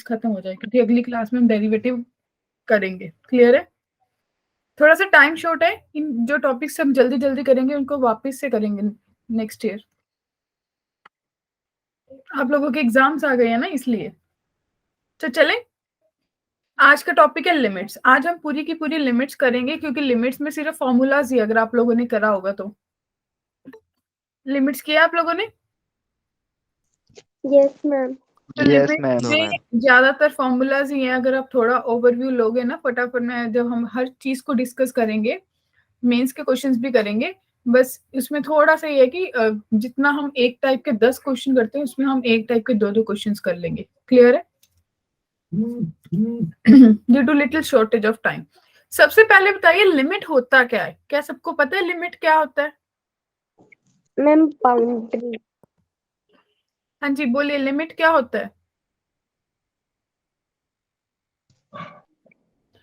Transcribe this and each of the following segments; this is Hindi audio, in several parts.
खत्म हो जाए, क्योंकि अगली क्लास में हम डेरिवेटिव करेंगे। क्लियर है? थोड़ा सा टाइम शॉर्ट है, इन जो टॉपिक्स हम जल्दी जल्दी करेंगे उनको वापस से करेंगे नेक्स्ट ईयर। आप लोगों के एग्जाम्स आ गए हैं ना, इसलिए। तो चलें, आज का टॉपिक है लिमिट्स। आज हम पूरी की पूरी लिमिट्स करेंगे, क्योंकि लिमिट्स में सिर्फ फॉर्मूलाज ही, अगर आप लोगों ने करा होगा तो। लिमिट्स किया आप लोगों ने? Yes ma'am. तो यस लिमिट मैम। में ज्यादातर फॉर्मूलाज ही हैं। अगर आप थोड़ा ओवरव्यू लोगे ना फटाफट में, जब हम हर चीज को डिस्कस करेंगे, मेंस के क्वेश्चंस भी करेंगे, बस उसमें थोड़ा सा ये है कि जितना हम एक टाइप के 10 क्वेश्चन करते हैं, उसमें हम एक टाइप के 2-2 क्वेश्चंस कर लेंगे। क्लियर है? Due to little shortage of time. सबसे पहले बताइए लिमिट होता क्या है? क्या सबको पता है लिमिट क्या होता है? Ma'am boundary. हाँ जी, बोलिए, लिमिट क्या होता है?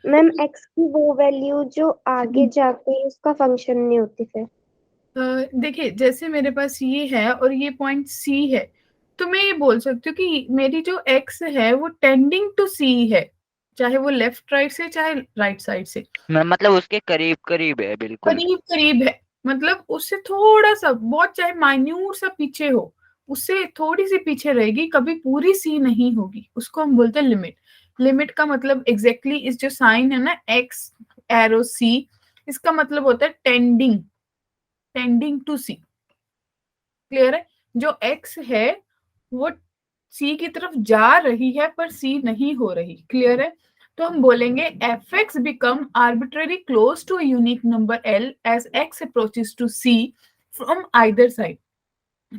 मैम एक्स की वो वैल्यू जो आगे जाके उसका फंक्शन नहीं होती फिर। देखिए, जैसे मेरे पास ये है और ये पॉइंट सी है, तो मैं ये बोल सकती हूँ कि मेरी जो एक्स है वो टेंडिंग टू सी है, चाहे वो लेफ्ट राइट से चाहे राइट साइड से। मैम मतलब उसके करीब करीब है, बिल्कुल करीब करीब है, मतलब उससे थोड़ा सा, बहुत चाहे माइन्यूट सा पीछे हो, उससे थोड़ी सी पीछे रहेगी, कभी पूरी सी नहीं होगी, उसको हम बोलते हैं लिमिट। लिमिट का मतलब एग्जैक्टली इस जो साइन है ना, एक्स एरो सी, इसका मतलब होता है tending, tending to c. Clear है? जो एक्स है वो सी की तरफ जा रही है पर सी नहीं हो रही। क्लियर है? तो हम बोलेंगे f x become arbitrary close to unique number l as x approaches to c from either side.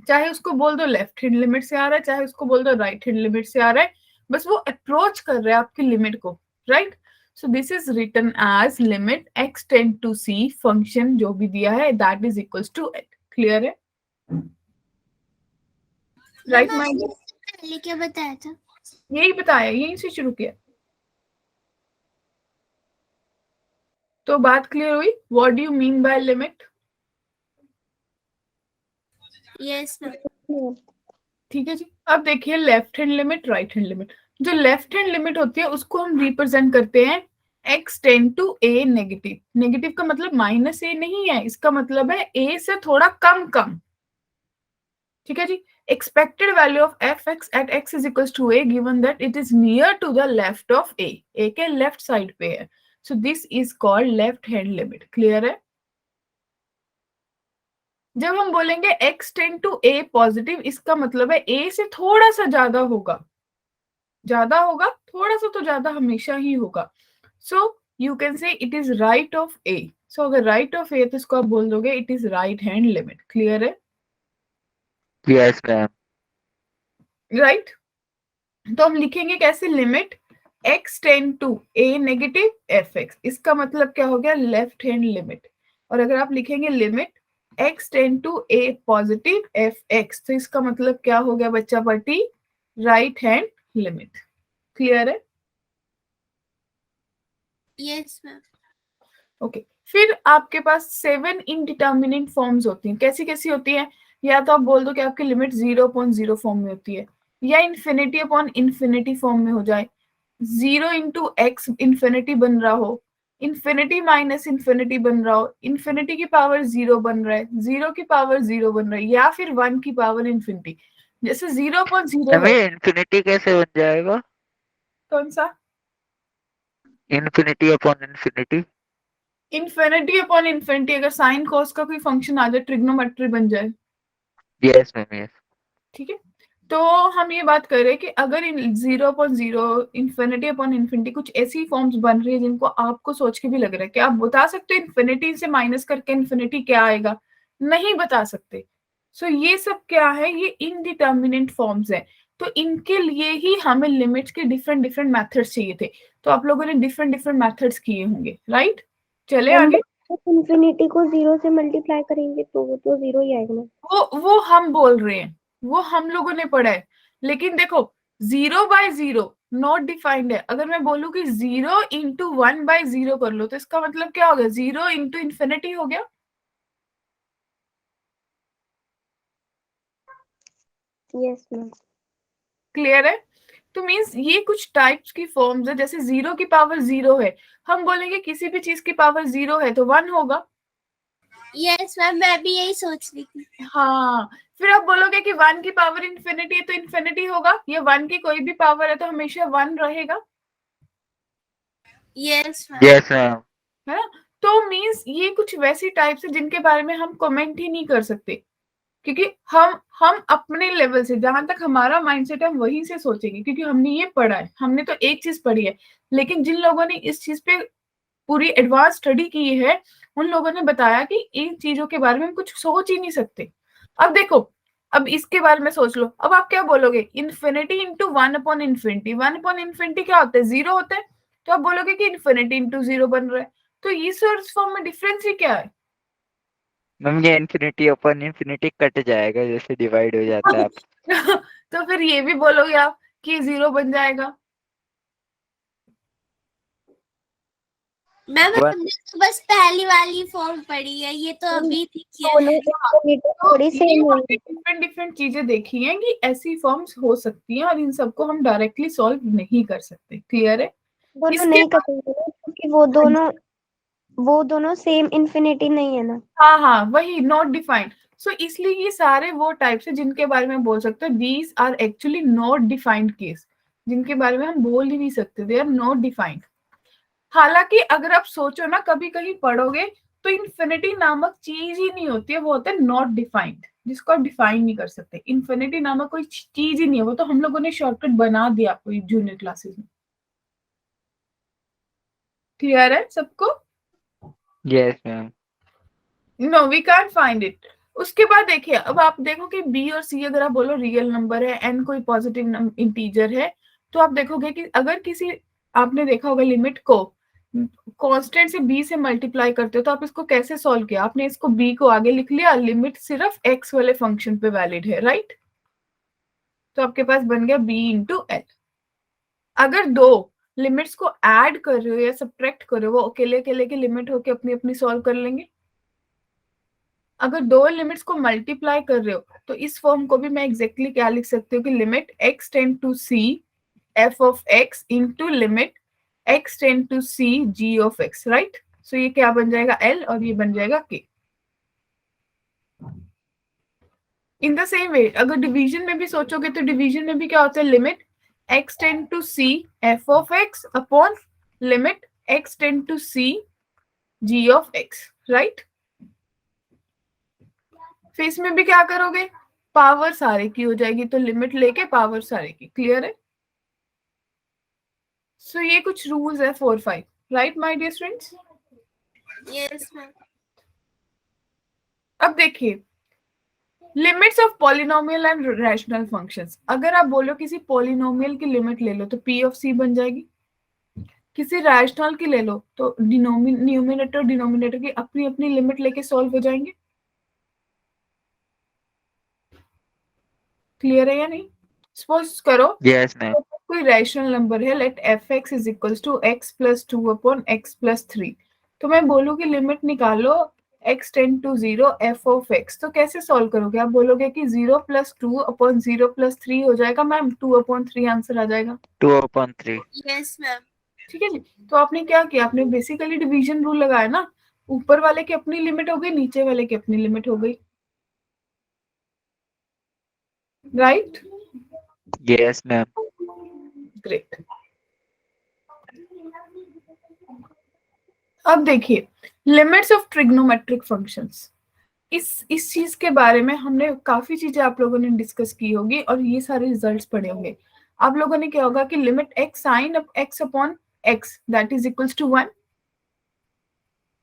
चाहे उसको बोल दो लेफ्ट हैंड लिमिट से आ रहा है, चाहे उसको बोल दो राइट हैंड लिमिट से आ रहा है, बस वो अप्रोच कर रहा है आपकी लिमिट को। Right? So this is written as limit x tend to c, function जो भी दिया है that is equals to eight. Clear है? Right mind? पहले क्या बताया था? यही बताया, यहीं से शुरू किया। तो बात क्लियर हुई? What do you mean by limit? Yes ठीक है जी। अब देखिए left hand limit, right hand limit. जो लेफ्ट हैंड लिमिट होती है उसको हम रिप्रेजेंट करते हैं x tend to a negative. Negative का मतलब माइनस a नहीं है, इसका मतलब है a से थोड़ा कम कम। ठीक है जी। expected value of fx at x is equals to a given that it is near to the left of a के लेफ्ट साइड पे है। so this is called left hand limit। Clear है? जब हम बोलेंगे x tend to a positive, इसका मतलब है a से थोड़ा सा ज्यादा होगा, ज्यादा होगा, थोड़ा सा तो ज्यादा हमेशा ही होगा। So you can say it is right of a. So अगर राइट ऑफ ए तो इसको आप बोल दोगे it is right hand limit. Clear है? Yes ma'am. राइट? तो हम लिखेंगे कैसे? Limit x tend to a negative f x, इसका मतलब क्या हो गया? Left hand limit. और अगर आप लिखेंगे limit x tend to a positive f x, तो इसका मतलब क्या हो गया बच्चा party? Right hand limit. Clear है? Yes ma'am. ओके। फिर आपके पास 7 इनडिटर्मिनेट फॉर्म्स होती हैं। कैसी कैसी होती हैं? या तो आप बोल दो कि आपकी लिमिट 0/0 फॉर्म में होती है, या इन्फिनिटी अपॉन इन्फिनिटी फॉर्म में हो जाए, 0 इंटू एक्स इन्फिनिटी बन रहा हो, इन्फिनिटी माइनस इन्फिनिटी बन रहा हो, इन्फिनिटी की पावर 0 बन रहा है, 0 की पावर 0 बन रहा है, या फिर 1 की पावर इन्फिनिटी। जैसे 0/0 हमें है। इन्फिनिटी कैसे बन जाएगा? कौन सा? Infinity upon infinity. Infinity upon infinity अगर साइन कॉस का कोई फंक्शन आ जाए, ट्रिग्नोमेट्री बन जाए। Yes ma'am yes. ठीक है। तो हम ये बात कर रहे हैं कि अगर 0/0, इन्फिनिटी अपॉन इन्फिनिटी, कुछ ऐसी फॉर्म्स बन रही है जिनको आपको सोच के भी लग रहा है कि आप बता सकते हो इन्फिनिटी से माइनस करके इन्फिनिटी क्या आएगा? नहीं बता सकते। सो ये सब क्या है? ये इनडिटर्मिनेट फॉर्म्स है। तो इनके लिए ही हमें लिमिट्स के डिफरेंट डिफरेंट मेथड्स चाहिए थे। तो आप लोगों ने डिफरेंट डिफरेंट मेथड्स किए होंगे। राइट? चले आगे। इन्फिनिटी को 0 से मल्टीप्लाई करेंगे तो वो तो 0 ही आएगा ना। वो हम बोल रहे हैं, वो हम लोगों ने पढ़ा है। लेकिन देखो 0/0 नॉट डिफाइंड है। अगर मैं बोलूं कि 0 इंटू 1/0 कर लो, तो इसका मतलब क्या हो गया? 0 इंटू इन्फिनिटी हो गया। Yes ma'am. क्लियर है? तो मीन्स ये कुछ टाइप्स की फॉर्म्स है, जैसे 0 की पावर 0 है, हम बोलेंगे किसी भी चीज की पावर 0 है तो 1 होगा। यस मैम, मैं भी यही सोच रही थी। हाँ, फिर आप बोलोगे कि 1 की पावर इन्फिनिटी है तो इन्फिनिटी होगा, ये 1 की कोई भी पावर है तो हमेशा 1 रहेगा, यस मैम। Yes ma'am. है ना? तो मीन्स ये कुछ वैसी टाइप्स है जिनके बारे में हम कमेंट ही नहीं कर सकते, क्योंकि हम अपने लेवल से, जहां तक हमारा माइंडसेट है हम वहीं से सोचेंगे, क्योंकि हमने ये पढ़ा है, हमने तो एक चीज पढ़ी है। लेकिन जिन लोगों ने इस चीज पे पूरी एडवांस स्टडी की है, उन लोगों ने बताया कि इन चीजों के बारे में हम कुछ सोच ही नहीं सकते। अब देखो, अब इसके बारे में सोच लो, अब आप क्या बोलोगे? इन्फिनिटी इंटू 1/इन्फिनिटी, 1/इन्फिनिटी क्या होता है? 0 होता है, तो आप बोलोगे कि इन्फिनिटी इंटू 0 बन रहा है। तो इस फॉर्म में डिफरेंस ही क्या है? मैम ये इन्फिनिटी अपन इन्फिनिटी कट जाएगा जैसे डिवाइड हो जाता है आप। तो फिर ये भी बोलोगे आप कि 0 बन जाएगा। मैम वन हमने तो बस पहली वाली फॉर्म पढ़ी है, ये तो अभी थी दोनों इन्फिनिटी तो थोड़ी ये सेम हमने होंगी। डिफरेंट डिफरेंट चीजें देखी हैं कि ऐसी फॉर्म्स हो सकती हैं, और इन सबको हम डायरेक्टली सॉल्व नहीं कर सकते। क्लियर है? दोनों इसके नहीं करेंगे ना, क्योंकि वो दोनों सेम इन्फिनिटी नहीं है ना। हाँ हाँ, वही नॉट डिफाइंड। सो इसलिए ये सारे वो टाइप्स है जिनके बारे में बोल सकते हैं these are actually not defined case, जिनके बारे में हम बोल ही नहीं सकते, दे आर नॉट डिफाइंड। हालांकि अगर आप सोचो ना, कभी कहीं पढ़ोगे तो इन्फिनिटी नामक चीज ही नहीं होती है, वो होता है नॉट डिफाइंड, जिसको आप डिफाइन नहीं कर सकते। इन्फिनिटी नामक कोई चीज ही नहीं है, वो तो हम लोगों ने शॉर्टकट बना दिया आपको जूनियर क्लासेस में। क्लियर है सबको? Yes ma'am. No, we can't find it. उसके बाद देखिए, अब आप देखो कि बी और सी अगर आप बोलो रियल नंबर है, एन कोई पॉजिटिव इंटीजर है, तो आप देखोगे कि अगर किसी, आपने देखा होगा लिमिट को कांस्टेंट से बी से मल्टीप्लाई करते हो तो आप इसको कैसे सॉल्व किया? आपने इसको बी को आगे लिख लिया, लिमिट सिर्फ एक्स वाले फंक्शन पे वैलिड है, राइट? तो आपके पास बन गया बी इंटू एल। अगर दो लिमिट्स को ऐड कर रहे हो या सब्ट्रैक्ट कर रहे हो, वो अकेले अकेले की लिमिट होके अपनी अपनी सॉल्व कर लेंगे। अगर दो लिमिट्स को मल्टीप्लाई कर रहे हो तो इस फॉर्म को भी मैं एग्जैक्टली क्या लिख सकती हूँ कि limit x tend to c f of x into limit x tend to c g of x, right? So ये क्या बन जाएगा? l, और ये बन जाएगा k। In the same way अगर डिवीजन में भी सोचोगे तो डिवीजन में भी क्या होता है? Limit x tend to c f of x upon limit x tend to c g of x, right? फिर इसमें भी क्या करोगे? पावर सारे की हो जाएगी, तो लिमिट लेके पावर सारे की। क्लियर है? सो ये कुछ रूल्स है 4, 5, right my dear students? Yes ma'am. अब देखिए, limits of polynomial and rational functions. अगर आप बोलो किसी पॉलिनोमियल की लिमिट ले लो तो p ऑफ c बन जाएगी, किसी रैशनल की ले लो तो न्यूमिनेटर डिनोमिनेटर की अपनी अपनी लिमिट लेके सॉल्व हो जाएंगे। क्लियर है या नहीं? सपोज करो यस मैम। कोई रैशनल नंबर है, let f x is equal to x plus 2 upon x plus 3, तो मैं बोलूँ कि लिमिट निकालो x tend to 0 f of x, तो कैसे सॉल्व करोगे? आप बोलोगे कि 0 प्लस 2 अपॉन 0 प्लस 3 हो जाएगा मैम, 2 अपॉन 3 आंसर आ जाएगा। 2/3। Yes ma'am. ठीक है जी। तो आपने क्या किया? आपने बेसिकली डिवीजन रूल लगाया ना, ऊपर वाले की अपनी लिमिट हो गई, नीचे वाले की अपनी लिमिट हो गई, राइट? Yes ma'am. ग्रेट। अब देखिए, लिमिट्स ऑफ ट्रिग्नोमेट्रिक फंक्शंस। इस चीज के बारे में हमने काफी चीजें आप लोगों ने डिस्कस की होगी और ये सारे रिजल्ट्स पढ़े होंगे। आप लोगों ने क्या होगा कि limit x sine x upon x that is equals to 1,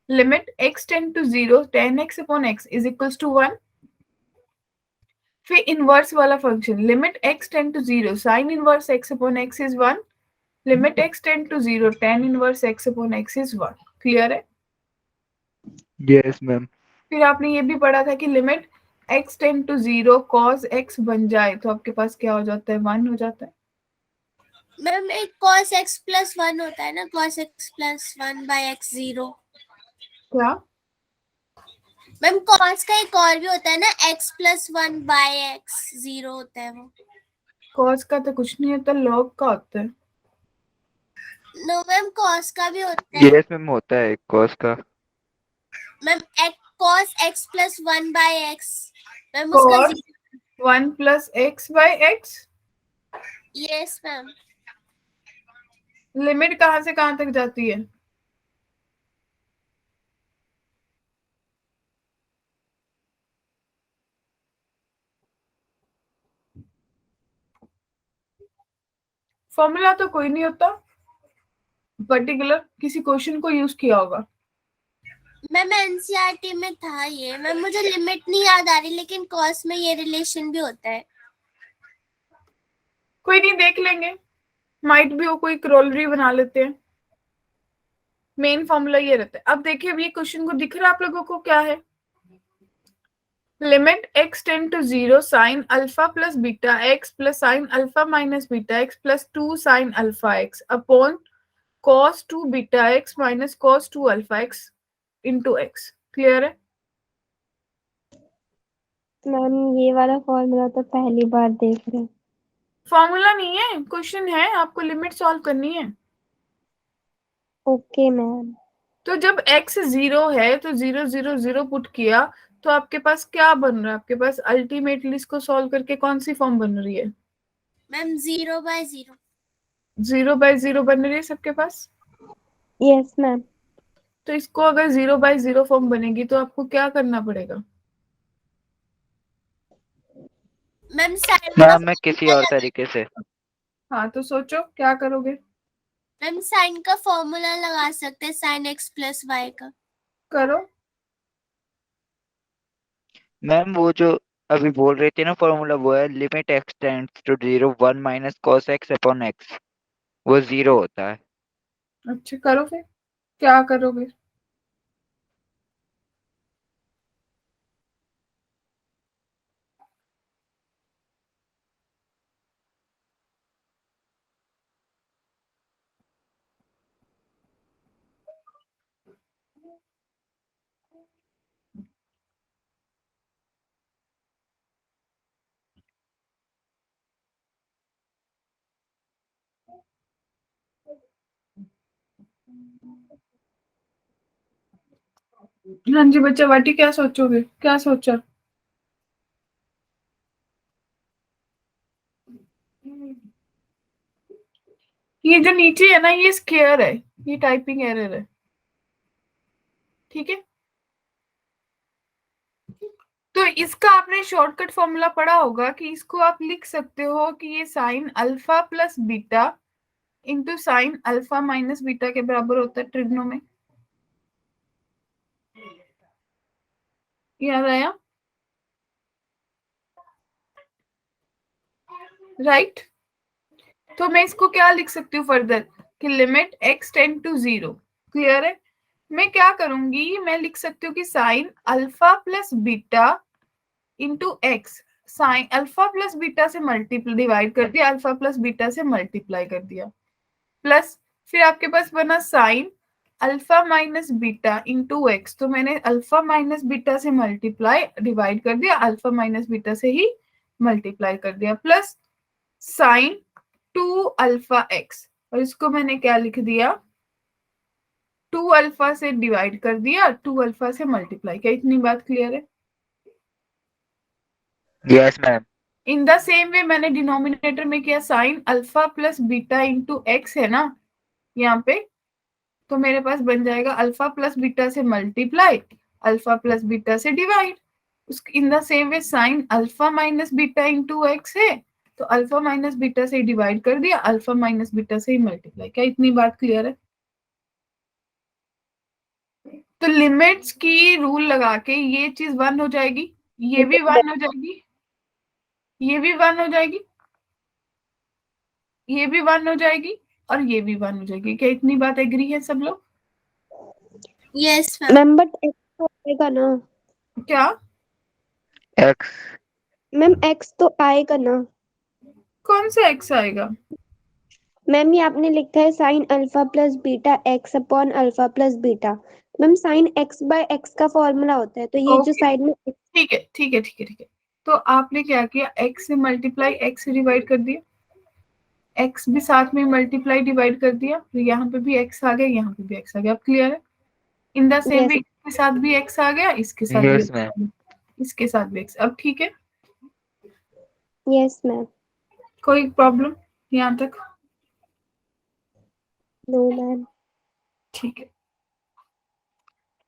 limit x tend to 0 tan x upon x is equals to 1। फिर इनवर्स वाला function, limit x tend to 0 sine inverse x upon x is 1, limit x tend to 0 tan inverse x upon x is 1। Clear है? Yes ma'am. फिर आपने ये भी पढ़ा था कि limit x tend to 0 cos x बन जाए तो आपके पास क्या हो जाता है? 1 हो जाता है। मैम एक cos x प्लस 1 होता है ना, cos x plus 1 by x 0। क्या? मैम cos का एक और भी होता है ना, x प्लस 1 बाय x 0 होता है वो। कॉस का तो कुछ नहीं होता, लॉग का होता है। नो मैम कॉस का भी होता है यस मैम, होता है cos का। Ma'am. Cos x plus 1 by x ma'am उसका cos 1 plus x by x. Yes ma'am. Limit कहाँ से कहाँ तक जाती है? फॉर्मूला तो कोई नहीं होता पर्टिकुलर, किसी क्वेश्चन को यूज किया होगा। मैम एनसीईआरटी में था ये मैम, मुझे लिमिट नहीं याद आ रही, लेकिन कॉस में ये रिलेशन भी होता है। कोई नहीं, देख लेंगे, माइट भी हो कोई क्रोलरी बना लेते हैं। मेन फॉर्मूला ये रहता है। अब देखिए, अब ये क्वेश्चन को दिख रहा है आप लोगों को क्या है? Limit x tend to 0 sine alpha plus beta x plus sine alpha minus beta x plus 2 sine alpha x upon cos 2 beta x minus cos 2 alpha x into x। Clear है? मैम ये वाला फॉर्मूला तो पहली बार देख रहे हैं। फॉर्मूला नहीं है, क्वेश्चन है, आपको लिमिट सॉल्व करनी है। Okay ma'am. तो जब x 0 है तो 0 0 0 पुट किया तो आपके पास क्या बन रहा है? आपके पास अल्टीमेटली इसको सॉल्व करके कौन सी फॉर्म बन रही है? मैम 0/0। 0/0 बन रही है सबके पास। Yes ma'am. तो इसको अगर 0/0 फॉर्म बनेगी तो आपको क्या करना पड़ेगा? मैम साइन का मैम मैं किसी और तरीके से। हाँ, तो सोचो क्या करोगे? मैम साइन का फॉर्मूला लगा सकते हैं, साइन x प्लस वाई का। करो। मैम वो जो अभी बोल रही थी ना फॉर्मूला, वो है limit x tends to 0 1 minus cos x upon x, वो 0 होता है। अच्छा, करो फिर, क्या करोगे? हाँ जी बच्चा वाटी, क्या सोचोगे, क्या सोचा? ये जो नीचे है ना, ये स्क्वायर है, ये टाइपिंग एरर है, ठीक है? तो इसका आपने शॉर्टकट फॉर्मूला पढ़ा होगा कि इसको आप लिख सकते हो कि ये sign alpha plus beta into sine alpha minus beta के बराबर होता है ट्रिग्नो में। याद आया? राइट। तो मैं इसको क्या लिख सकती हूँ फर्दर कि limit x tend to 0। Clear है? मैं क्या करूंगी, मैं लिख सकती हूँ कि sine alpha plus beta into x. Sine alpha plus beta से मल्टीप्लाई डिवाइड कर दिया, अल्फा प्लस बीटा से मल्टीप्लाई कर दिया, प्लस फिर आपके पास बना sine alpha minus beta into x. तो मैंने अल्फा माइनस बीटा से मल्टीप्लाई डिवाइड कर दिया, अल्फा माइनस बीटा से ही मल्टीप्लाई कर दिया, प्लस साइन 2 अल्फा एक्स, और इसको मैंने क्या लिख दिया, 2 अल्फा से डिवाइड कर दिया, 2 अल्फा से मल्टीप्लाई। क्या इतनी बात क्लियर है? Yes ma'am. In the same वे मैंने डिनोमिनेटर में किया, sign alpha plus beta into x है ना यहाँ पे, तो मेरे पास बन जाएगा अल्फा प्लस बीटा से मल्टीप्लाई, अल्फा प्लस बीटा से divide. In the same way sign alpha minus beta into x है, तो अल्फा माइनस बीटा से डिवाइड कर दिया, अल्फा माइनस बीटा से ही मल्टीप्लाई। क्या इतनी बात क्लियर है? तो लिमिट्स की रूल लगा के ये चीज 1 हो जाएगी, ये भी 1 हो जाएगी, ये भी 1 हो जाएगी, ये भी 1 हो जाएगी, और ये भी 1 हो जाएगी। क्या इतनी बात एग्री है सब लोग? Yes ma'am. Ma'am but x तो आएगा ना? क्या x? मैम x तो आएगा ना? कौन सा x आएगा? मैम ये आपने लिखा है sine alpha plus beta x upon alpha plus beta. Ma'am sine x by x का फॉर्मूला होता है, तो ये जो Okay. साइड में ठीक है, ठीक है, ठीक है, ठीक है। तो आपने क्या किया, x से मल्टीप्लाई x से डिवाइड कर दिया, x भी साथ में मल्टीप्लाई डिवाइड कर दिया, तो यहाँ पे भी x आ गया, यहाँ पे भी x आ गया। अब क्लियर है? इन द सेम Yes. वे इसके साथ भी x आ गया, इसके साथ भी यस x मैम। आ गया, इसके साथ भी x। अब ठीक है, Yes, ma'am. कोई प्रॉब्लम यहाँ तक? No, ma'am. ठीक है,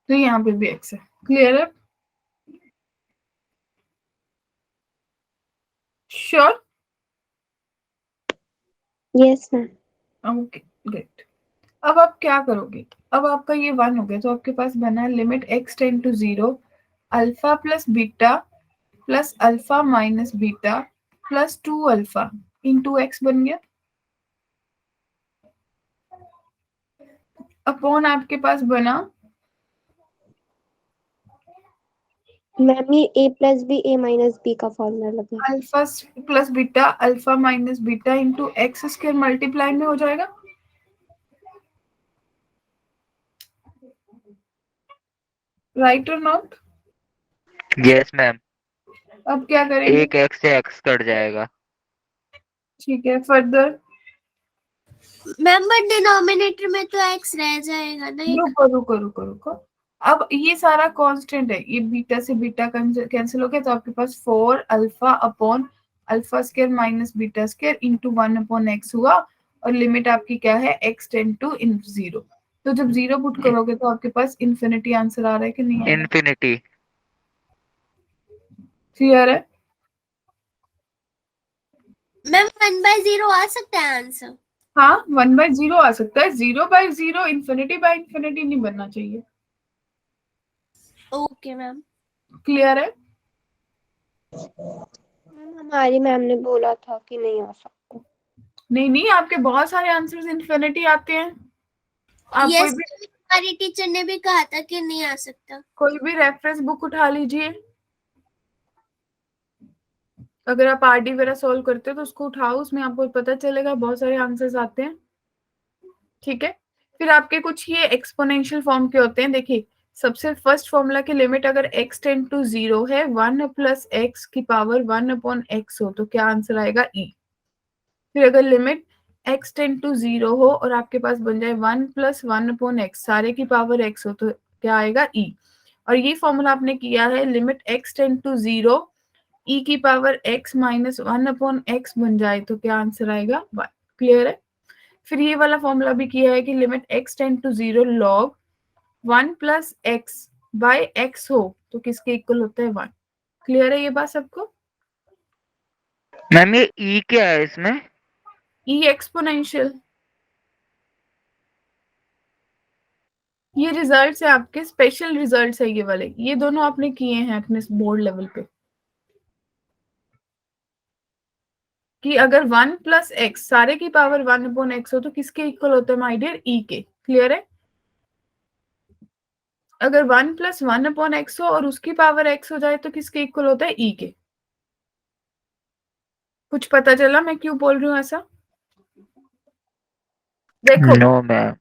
तो यहाँ पे भी x है। क्लियर है? Sure? Yes, ma'am. Okay great. अब आप क्या करोगे, अब आपका ये 1 हो गया, तो आपके पास बना है limit x tend to 0 alpha plus beta plus alpha minus beta plus 2 alpha into x बन गया, अपॉन आपके पास बना मैम ये a plus b a minus b का फॉर्मूला लगा। Alpha plus beta alpha minus beta into x square multiply में हो जाएगा। राइट और नॉट? Yes ma'am. अब क्या करेंगे? एक x से x कट जाएगा। ठीक है, फर्दर मैम बट डिनोमिनेटर में तो x रह जाएगा ना एक। रुको रुको रुको रुको, अब ये सारा कांस्टेंट है, ये बीटा से बीटा कैंसिल हो गया, तो आपके पास 4 alpha upon alpha square minus beta square into 1 upon x हुआ, और लिमिट आपकी क्या है, x टेंड टू 0। तो जब 0 पुट करोगे तो आपके पास इन्फिनिटी आंसर आ रहा है कि नहीं आ रहा है? इन्फिनिटी। क्लियर है? मैम 1/0 आ सकता है आंसर? हाँ, 1/0 आ सकता है, 0/0 इन्फिनिटी बाय इन्फिनिटी नहीं बनना चाहिए। Okay ma'am. क्लियर है? मैम हमारी मैम ने बोला था कि नहीं आ सकता। नहीं नहीं, आपके बहुत सारे आंसर्स इन्फिनिटी आते हैं। आप यस, हमारी टीचर ने भी कहा था कि नहीं आ सकता। कोई भी रेफरेंस बुक उठा लीजिए, अगर आप आरडी वगैरह सॉल्व करते हो तो उसको उठाओ, उसमें आपको पता चलेगा बहुत सारे आंसर्स आते हैं। ठीक है, फिर आपके कुछ ये एक्सपोनेंशियल फॉर्म के होते हैं। देखिए, सबसे फर्स्ट फॉर्मूला की लिमिट अगर x टेंड टू 0 है, 1 प्लस एक्स की पावर 1 अपॉन एक्स हो, तो क्या आंसर आएगा, e। फिर अगर लिमिट x टेंड टू 0 हो और आपके पास बन जाए 1 प्लस 1 अपॉन एक्स सारे की पावर x हो, तो क्या आएगा, e। और ये फॉर्मूला आपने किया है limit x tend to 0 e की power x minus 1 upon x बन जाए, तो क्या आंसर आएगा, 1। क्लियर है? फिर ये वाला फॉर्मूला भी किया है कि limit x tend to 0 log 1 plus x by x हो, तो किसके इक्वल होता है, 1। क्लियर है ये बात सबको? मैम ये e क्या है इसमें? e एक्सपोनेंशियल, ये रिजल्ट्स है आपके, स्पेशल रिजल्ट्स है ये वाले, ये दोनों आपने किए हैं अपने बोर्ड लेवल पे, कि अगर 1 प्लस एक्स सारे की पावर 1 अपॉन एक्स हो तो किसके इक्वल होता है माय डियर, e के। क्लियर है? अगर 1 प्लस 1 अपॉन एक्स हो और उसकी पावर x हो जाए तो किसके इक्वल होता है, e के। कुछ पता चला मैं क्यों बोल रही हूँ ऐसा? देखो नो मैम।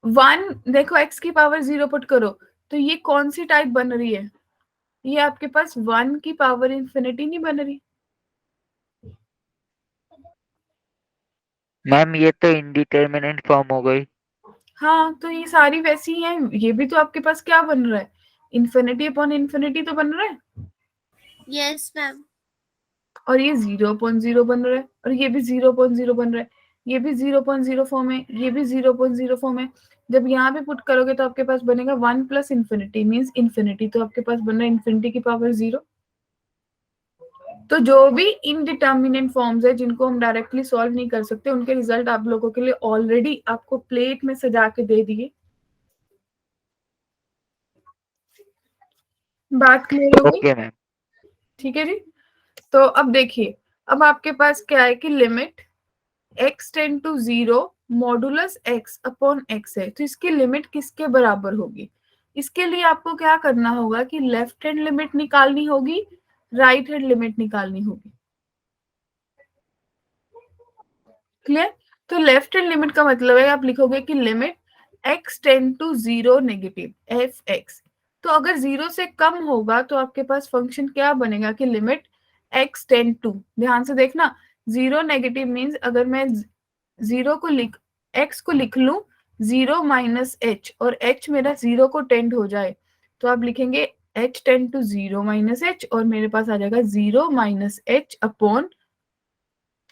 1, देखो x की पावर 0 पुट करो, तो ये कौन सी टाइप बन रही है, ये आपके पास 1 की पावर इंफिनिटी नहीं बन रही। मैम ये तो इनडिटर्मिनेट फॉर्म हो गई। हाँ, तो ये सारी वैसी ही हैं, ये भी तो आपके पास क्या बन रहा है, इन्फिनिटी अपॉन इन्फिनिटी तो बन रहा है, यस मैम। और ये 0.0 बन रहा है, और ये भी 0.0 बन रहा है, ये भी 0.0 फॉर्म है, ये भी 0.0 फॉर्म है। जब यहाँ पे पुट करोगे तो आपके पास बनेगा 1 प्लस इन्फिनिटी मीन्स इन्फिनिटी, तो आपके पास बन रहा है इन्फिनिटी की पावर 0। तो जो भी इनडिटर्मिनेट फॉर्म्स है जिनको हम डायरेक्टली सॉल्व नहीं कर सकते, उनके रिजल्ट आप लोगों के लिए ऑलरेडी आपको प्लेट में सजा के दे दिए। बात क्लियर हो गई? Okay ma'am. ठीक है जी। तो अब देखिए, अब आपके पास क्या है कि limit x tend to 0 modulus x upon x है, तो इसकी लिमिट किसके बराबर होगी? इसके लिए आपको क्या करना होगा कि लेफ्ट हैंड लिमिट निकालनी होगी, राइट हैंड लिमिट निकालनी होगी। क्लियर? तो लेफ्ट हैंड लिमिट का मतलब है आप लिखोगे कि limit x tend to 0 negative f(x). तो अगर 0 से कम होगा तो आपके पास फंक्शन क्या बनेगा कि लिमिट x टेंड टू, ध्यान से देखना, जीरो नेगेटिव मीन्स अगर मैं जीरो को x को लिख लूं 0 माइनस h और h मेरा 0 को टेंड हो जाए तो आप लिखेंगे h tend to 0 minus h और मेरे पास आ जाएगा 0 माइनस h अपॉन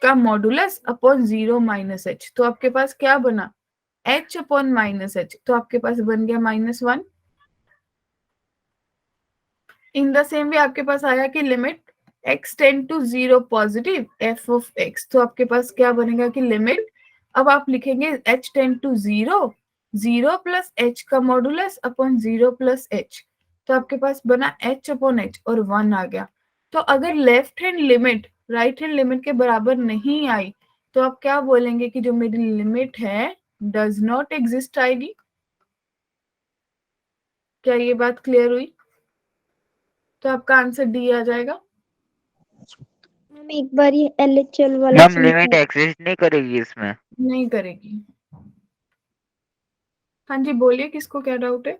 का मॉडुलस अपॉन 0 माइनस h। तो आपके पास क्या बना, h अपॉन माइनस h, तो आपके पास बन गया -1। इन द सेम वे आपके पास आया कि limit x tend to 0 positive f of x, तो आपके पास क्या बनेगा कि लिमिट, अब आप लिखेंगे h tend to 0, 0 plus h का मॉडुलस अपॉन 0 प्लस h, तो आपके पास बना h अपॉन h और 1 आ गया। तो अगर left hand limit right hand limit के बराबर नहीं आई तो आप क्या बोलेंगे कि जो मेरी लिमिट है डज नॉट एग्जिस्ट आएगी। क्या ये बात क्लियर हुई? तो आपका आंसर डी आ जाएगा। मैम एक बार ये LHL वाला मैम समझा। लिमिट एग्जिस्ट नहीं करेगी इसमें? नहीं करेगी। हाँ जी बोलिए, किसको क्या डाउट है?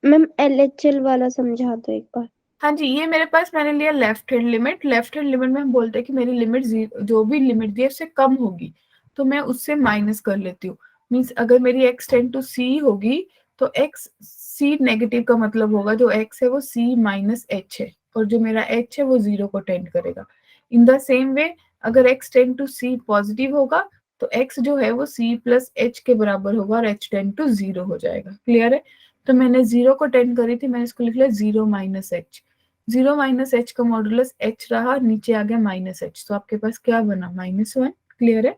मैम LHL वाला समझा दो एक बार। हाँ जी, ये मेरे पास मैंने लिया left hand limit. Left hand limit में हम बोलते हैं कि मेरी लिमिट जो भी लिमिट दी है उससे कम होगी तो मैं उससे माइनस कर लेती हूँ। मीन्स अगर मेरी x टेंड टू c होगी तो x c नेगेटिव का मतलब होगा जो x है वो c माइनस h है और जो मेरा h है वो 0 को टेंड करेगा। इन द सेम वे अगर x tend to c positive होगा तो x जो है वो c प्लस h के बराबर होगा और h टेंड टू 0 हो जाएगा। क्लियर है? तो मैंने 0 को टेंड करी थी, मैंने इसको लिख लिया 0 माइनस h। 0 माइनस h का मॉडुलस h रहा, नीचे आ गया माइनस h, तो आपके पास क्या बना -1। क्लियर है?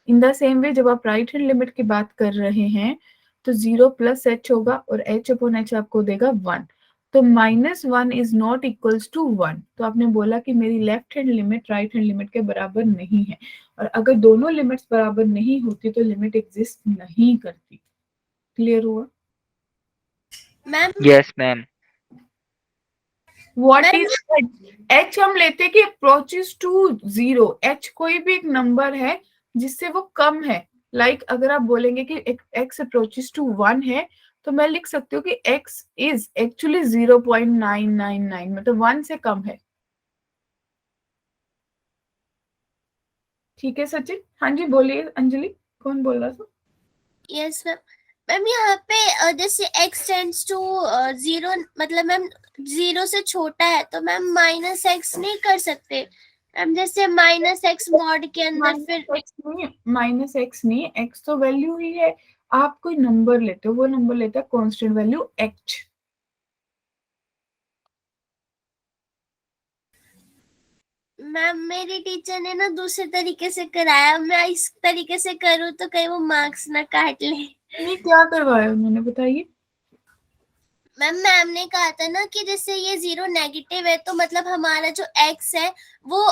इन द सेम वे जब आप राइट हैंड लिमिट की बात कर रहे हैं तो 0 प्लस h होगा और h अपॉन h आपको देगा 1, तो -1 इज नॉट इक्वल्स टू 1। तो आपने बोला कि मेरी left hand limit right hand limit के बराबर नहीं है और अगर दोनों लिमिट्स बराबर नहीं होती तो लिमिट एग्जिस्ट नहीं करती। क्लियर हुआ? Ma'am yes ma'am. What ma'am is h? हम लेते हैं कि अप्रोचेस टू 0। h कोई भी एक नंबर है जिससे वो कम है। लाइक अगर आप बोलेंगे कि x अप्रोचेस टू 1 है तो मैं लिख सकती हूँ कि x इज एक्चुअली 0.999, मतलब 1 से कम है। ठीक है सचिन? हाँ जी बोलिए अंजलि, कौन बोल रहा था? Yes ma'am. मैम यहाँ पे जैसे x टेंड्स टू 0, मतलब मैम 0 से छोटा है तो मैम -x नहीं कर सकते मैम, जैसे -x मॉड के अंदर फिर -x नहीं, x तो वैल्यू ही है। आप कोई नंबर लेते हो, वो नंबर लेता है कांस्टेंट वैल्यू h। मैम मेरी टीचर ने ना दूसरे तरीके से कराया, मैं इस तरीके से करूँ तो कहीं वो मार्क्स ना काट ले। नहीं, क्या करवाया उन्होंने बताइए? मैम ने कहा था ना कि जैसे ये 0 नेगेटिव है तो मतलब हमारा जो x है वो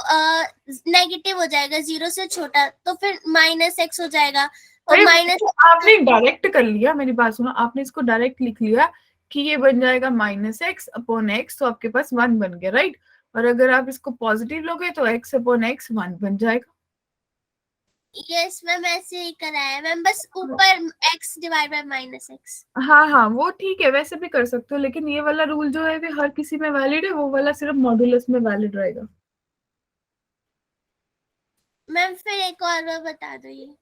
नेगेटिव हो जाएगा 0 से छोटा, तो फिर -x हो जाएगा। तो अरे माइनस तो आपने डायरेक्ट कर लिया, मेरी बात सुनो, आपने इसको डायरेक्ट लिख लिया कि ये बन जाएगा -x अपॉन x, तो आपके पास 1 बन गया, राइट? और अगर आप इसको पॉजिटिव लोगे तो x अपॉन x 1 बन जाएगा। यस मैम ऐसे ही कराया मैम, बस ऊपर x डिवाइड बाय -x। हाँ हाँ वो ठीक है, वैसे भी कर सकते हो, लेकिन ये वाला रूल जो है वो हर किसी में वैलिड है, वो वाला सिर्फ मॉड्यूलस में वैलिड रहेगा। मैम फिर एक और बार बता दो ये।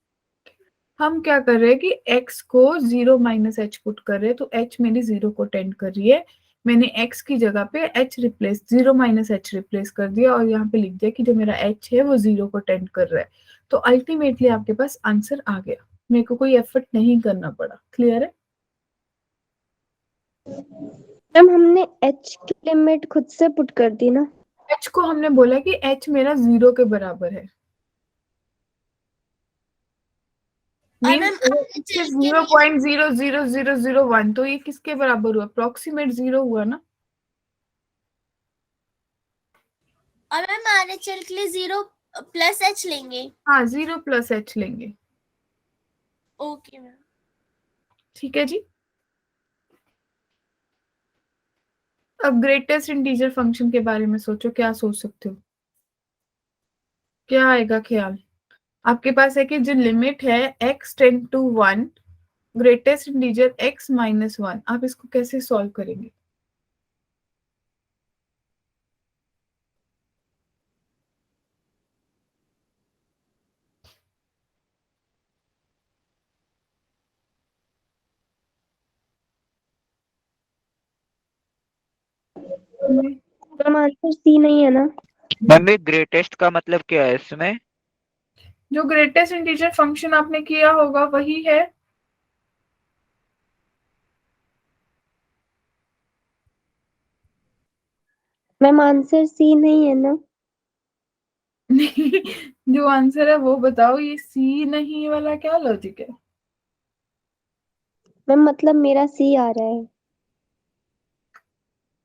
हम क्या कर रहे हैं कि x को 0 माइनस h पुट कर रहे हैं, तो h मेरी 0 को टेंड कर रही है, मैंने x की जगह पे h replace 0 minus h replace कर दिया और यहाँ पे लिख दिया कि जो मेरा h है वो 0 को टेंड कर रहा है। तो अल्टीमेटली आपके पास आंसर आ गया, मेरे को कोई एफर्ट नहीं करना पड़ा। क्लियर है? मैम हमने h की लिमिट खुद से पुट कर दी ना। h को हमने बोला कि h मेरा 0 के बराबर है, और मीन्स मैम 0.00001, तो ये किसके बराबर हुआ? अप्रोक्सीमेट 0 हुआ ना। और मैम RHL के लिए 0 प्लस h लेंगे। हाँ 0 प्लस h लेंगे। Okay ma'am. ठीक है जी। अब ग्रेटेस्ट इंटीजर फंक्शन के बारे में सोचो, क्या सोच सकते हो? क्या आएगा ख्याल? आपके पास है कि जो लिमिट है x tend to 1, greatest integer x minus 1, आप इसको कैसे सॉल्व करेंगे? मैम आंसर सी नहीं है ना? मम्मी ग्रेटेस्ट का मतलब क्या है इसमें? जो ग्रेटेस्ट इंटीजर फंक्शन आपने किया होगा वही है। मैम आंसर सी नहीं है ना? नहीं, जो आंसर है वो बताओ। ये सी नहीं वाला क्या लॉजिक है? मैम मतलब मेरा सी आ रहा है।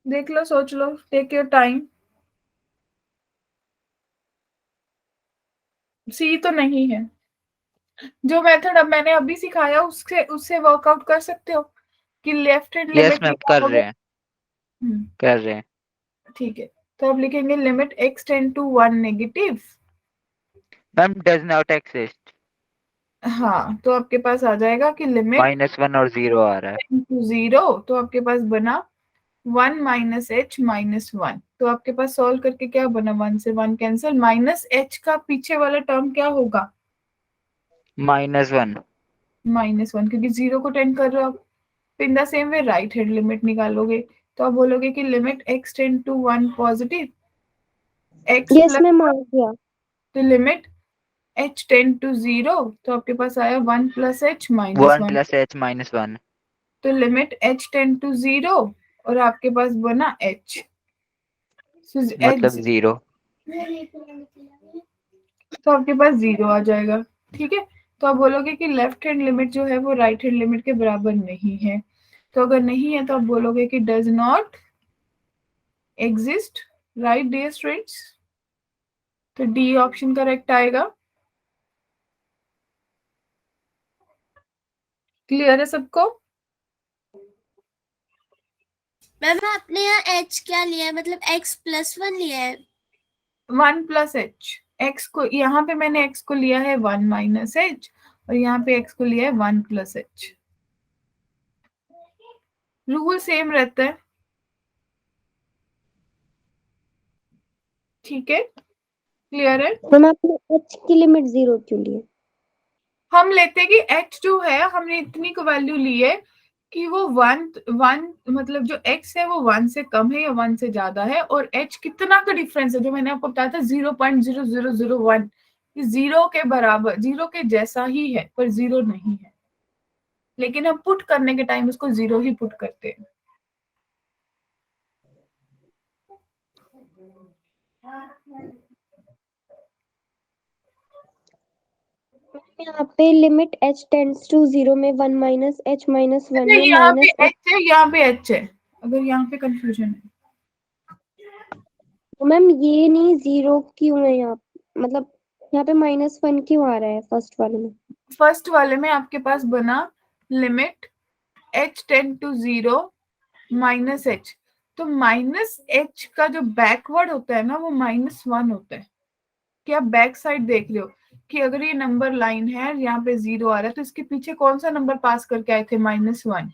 देख लो, सोच लो, टेक योर टाइम। सी तो नहीं है। जो मेथड अब मैंने अभी सिखाया उससे उससे वर्कआउट कर सकते हो कि left hand yes limit ma'am कर निकालोगे। रहे हैं, कर रहे हैं। ठीक है, तो अब लिखेंगे limit x tend to 1 negative. Ma'am does not exist. हाँ, तो आपके पास आ जाएगा कि लिमिट -1 और 0 आ रहा है। टू 0, तो आपके पास बना 1 माइनस एच माइनस 1। तो आपके पास सॉल्व करके क्या बना? 1 से 1 कैंसिल, माइनस एच का पीछे वाला टर्म क्या होगा? -1। -1, क्योंकि 0 को टेंड कर रहे हो आप। In the same way right hand limit निकालोगे, तो आप बोलोगे कि limit x tend to 1 positive x yes plus, ma'am आ गया। तो लिमिट h टेंड टू 0, तो आपके पास आया 1 प्लस एच माइनस 1 1। + h - 1। तो लिमिट h टेंड टू 0 और आपके पास बना h। मतलब h 0। तो आपके पास 0 आ जाएगा। ठीक है, तो आप बोलोगे कि लेफ्ट हैंड लिमिट जो है वो राइट हैंड लिमिट के बराबर नहीं है। तो अगर नहीं है तो आप बोलोगे कि does not exist, right dear students. तो डी ऑप्शन करेक्ट आएगा। क्लियर है सबको? मैम आपने यहाँ h क्या लिया है, मतलब x + 1 लिया है? 1 प्लस एच। एक्स को यहाँ पे मैंने एक्स को लिया है 1 माइनस एच, और यहाँ पे एक्स को लिया है 1 प्लस एच। रूल सेम रहता है। ठीक है, क्लियर है? मैम आपने एच की लिमिट 0 क्यों ली है? हम लेते कि एच जो है हमने इतनी को वैल्यू ली है कि वो 1 मतलब जो x है वो 1 से कम है या 1 से ज्यादा है, और h कितना का डिफरेंस है जो मैंने आपको बताया था 0.0001। ये 0 के बराबर, 0 के जैसा ही है पर 0 नहीं है, लेकिन हम पुट करने के टाइम उसको 0 ही पुट करते हैं। यहाँ पे लिमिट h टेंड्स टू 0 में 1 माइनस h माइनस 1 अच्छा, में यहाँ पे माइनस h। h है, यहाँ पे h है। अगर यहाँ पे कंफ्यूजन है, तो मैम ये नहीं 0 क्यों है यहाँ, मतलब यहाँ पे -1 क्यों आ रहा है फर्स्ट वाले में? फर्स्ट वाले में आपके पास बना limit h tend to 0 minus h. तो माइनस एच का जो बैकवर्ड होता है ना वो -1 होता है। कि आप बैक साइड देख रहे हो कि अगर ये नंबर लाइन है यहाँ पे 0 आ रहा है तो इसके पीछे कौन सा नंबर पास करके आए थे? -1।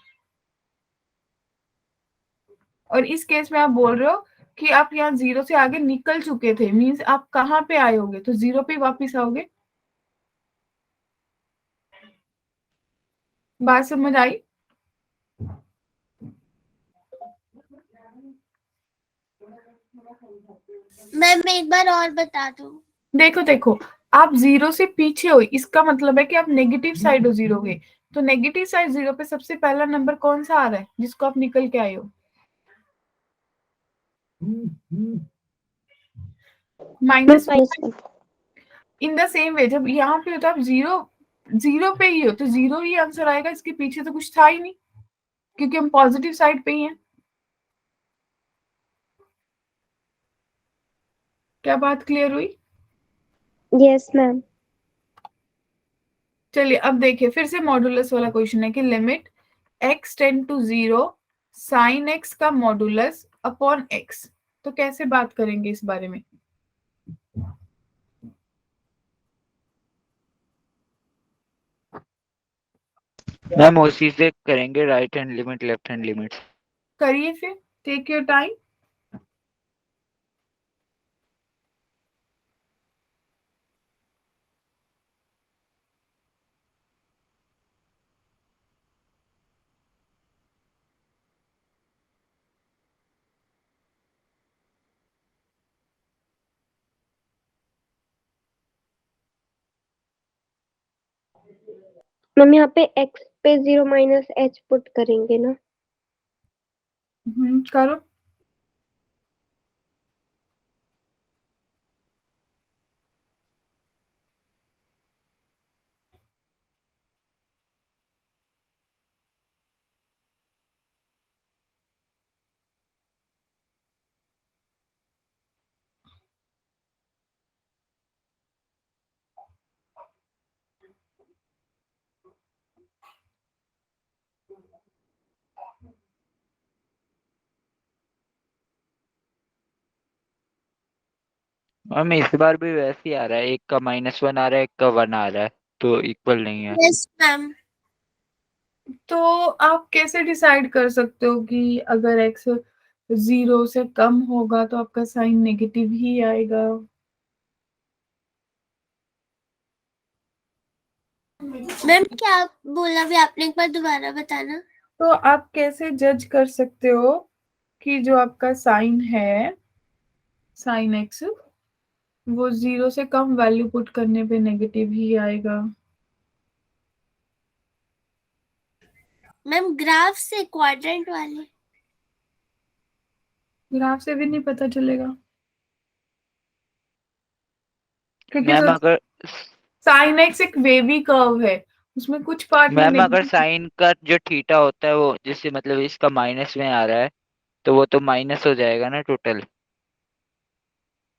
और इस केस में आप बोल रहे हो कि आप यहाँ 0 से आगे निकल चुके थे, मीन्स आप कहाँ पे आए होगे? तो 0 पे वापिस आओगे। बात समझ आई? मैम मैं एक बार और बता दूं। देखो देखो, आप 0 से पीछे हो, इसका मतलब है कि आप नेगेटिव साइड हो 0 के। तो नेगेटिव साइड 0 पे सबसे पहला नंबर कौन सा आ रहा है जिसको आप निकल के आए हो? -1। -1। इन द सेम वे जब यहाँ पे हो तो आप 0 पे ही हो, तो 0 ही आंसर आएगा। इसके पीछे तो कुछ था ही नहीं, क्योंकि हम पॉजिटिव साइड पे ही हैं। क्या बात क्लियर हुई? Yes ma'am. चलिए अब देखिए, फिर से मॉडुलस वाला क्वेश्चन है कि limit x tend to 0 sine x का मॉडुलस अपॉन x। तो कैसे बात करेंगे इस बारे में? मैम उसी से करेंगे, right hand limit left hand limit. करिए फिर, टेक योर टाइम। मैम यहाँ पे x पे 0 माइनस h पुट करेंगे ना? करो। मैम इस बार भी वैसे ही आ रहा है, एक का -1 आ रहा है, एक का 1 आ रहा है, तो इक्वल नहीं है। Yes ma'am. तो आप कैसे डिसाइड कर सकते हो कि अगर x 0 से कम होगा तो आपका साइन नेगेटिव ही आएगा? मैम क्या बोला भी आपने, एक बार दोबारा बताना। तो आप कैसे जज कर सकते हो कि जो आपका साइन है, साइन x, वो 0 से कम वैल्यू पुट करने पे नेगेटिव ही आएगा? मैम ग्राफ से, क्वाड्रेंट वाले। ग्राफ से भी नहीं पता चलेगा, क्योंकि मैम अगर साइन एक्स एक वेवी कर्व है, उसमें कुछ पार्ट में मैम अगर नेगेटिव। साइन का जो थीटा होता है वो जैसे मतलब इसका माइनस में आ रहा है, तो वो तो माइनस हो जाएगा ना टोटल।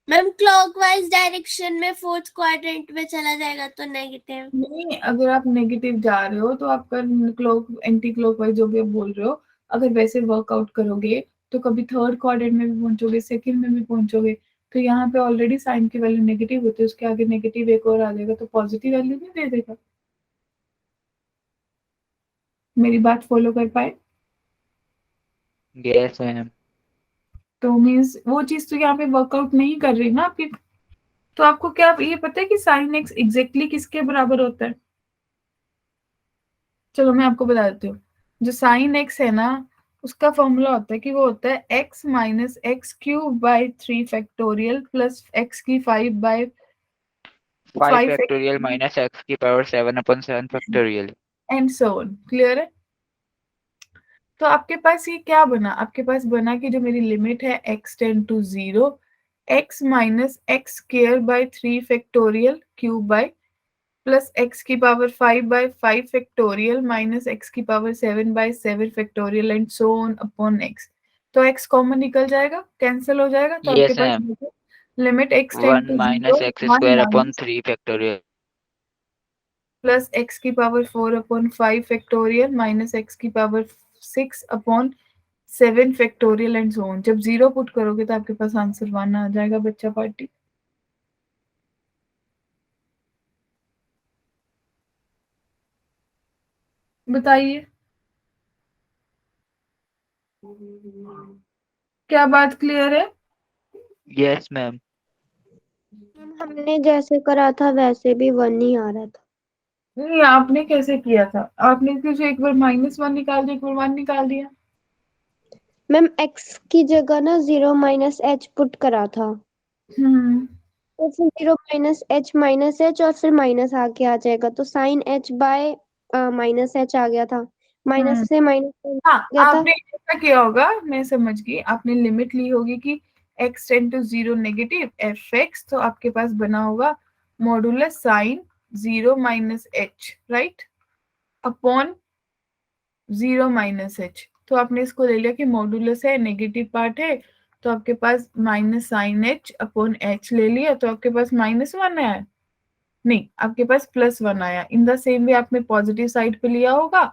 मैम क्लॉकवाइज डायरेक्शन में फोर्थ क्वाड्रेंट में चला जाएगा तो नेगेटिव। नहीं, अगर आप नेगेटिव जा रहे हो तो आपका क्लॉक एंटी क्लॉकवाइज जो भी आप बोल रहे हो, अगर वैसे वर्कआउट करोगे तो कभी थर्ड क्वाड्रेंट में भी पहुंचोगे, सेकंड में भी पहुंचोगे। तो यहाँ पे ऑलरेडी साइन की वैल्यू नेगेटिव होती है, उसके आगे नेगेटिव एक और आ जाएगा तो पॉजिटिव वैल्यू नहीं दे देगा। मेरी बात फॉलो कर पाए? Yes ma'am. तो मीन्स वो चीज तो यहाँ पे वर्कआउट नहीं कर रही ना आपकी। तो आपको क्या ये पता है कि साइन एक्स एग्जैक्टली किसके बराबर होता है? चलो मैं आपको बता देती हूँ। जो साइन एक्स है ना, उसका फॉर्मूला होता है कि वो होता है x minus x cube by 3 factorial plus x की 5 बाई 5 5 फैक्टोरियल माइनस एक्स की power 7/7 factorial. And so on. Clear है? तो आपके पास ये क्या बना? आपके पास बना कि जो मेरी लिमिट है x tend to 0, x minus x square by 3 factorial cube by plus x की पावर 5/5 फैक्टोरियल माइनस एक्स की power 7/7 factorial and so on upon x. तो एक्स कॉमन निकल जाएगा, कैंसिल हो जाएगा, तो आपके यस पास ma'am. Limit x tend 1 to minus 0 x 1 square upon minus 3 factorial. Plus x की पावर 4/5 फैक्टोरियल माइनस एक्स की power 6/7 factorial and so on. जब 0 पुट करोगे तो आपके पास आंसर 1 आ जाएगा बच्चा पार्टी। बताइए, क्या बात क्लियर है? Yes ma'am. मैम हमने जैसे करा था वैसे भी 1 ही आ रहा था। नहीं, आपने कैसे किया था? आपने कुछ एक बार -1 निकाल दिया, एक बार 1 निकाल दिया। मैम x की जगह ना 0 माइनस h पुट करा था, हम्म तो फिर 0 माइनस h और फिर माइनस आके आ जाएगा, तो sine h by minus h आ गया था, हम्म माइनस से माइनस हाँ, गया था। आपने ऐसा किया होगा, मैं समझ गई। आपने लिमिट ली होगी कि x tend to 0 negative f x, तो आपके पास बना होगा modulus sine 0 minus h, right, upon 0 minus h. तो आपने इसको ले लिया कि मॉडुलस है, नेगेटिव पार्ट है, तो आपके पास minus sine h upon h ले लिया, तो आपके पास -1 आया। नहीं, आपके पास +1 आया। इन द सेम वे आपने पॉजिटिव साइड पे लिया होगा,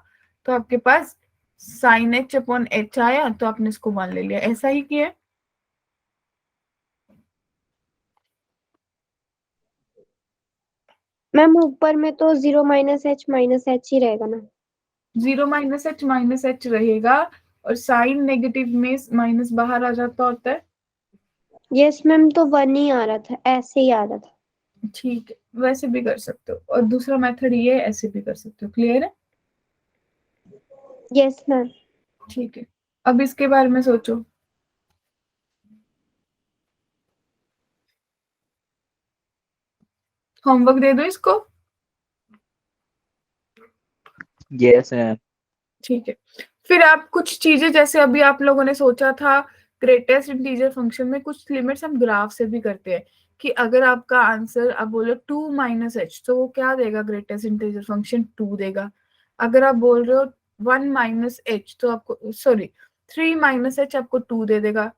तो आपके पास साइन एच अपॉन एच आया, तो आपने इसको 1 ले लिया। ऐसा ही किया। मैम ऊपर में तो 0 माइनस h ही रहेगा ना? 0 माइनस एच रहेगा, और साइन नेगेटिव में माइनस बाहर आ जाता होता है। यस मैम, तो 1 ही आ रहा था, ऐसे ही आ रहा था। ठीक है, वैसे भी कर सकते हो, और दूसरा मेथड ये है, ऐसे भी कर सकते हो। क्लियर है? Yes ma'am. ठीक है, अब इसके बारे में सोचो। होमवर्क दे दो इसको। Yes ma'am. ठीक है, फिर आप कुछ चीजें जैसे अभी आप लोगों ने सोचा था ग्रेटेस्ट इंटीजर फंक्शन में कुछ लिमिट्स हम ग्राफ से भी करते हैं कि अगर आपका आंसर आप बोलो 2 माइनस एच तो वो क्या देगा, ग्रेटेस्ट इंटीजर फंक्शन 2 देगा। अगर आप बोल रहे हो 1 माइनस एच तो आपको सॉरी 3 माइनस एच आपको 2 दे देगा,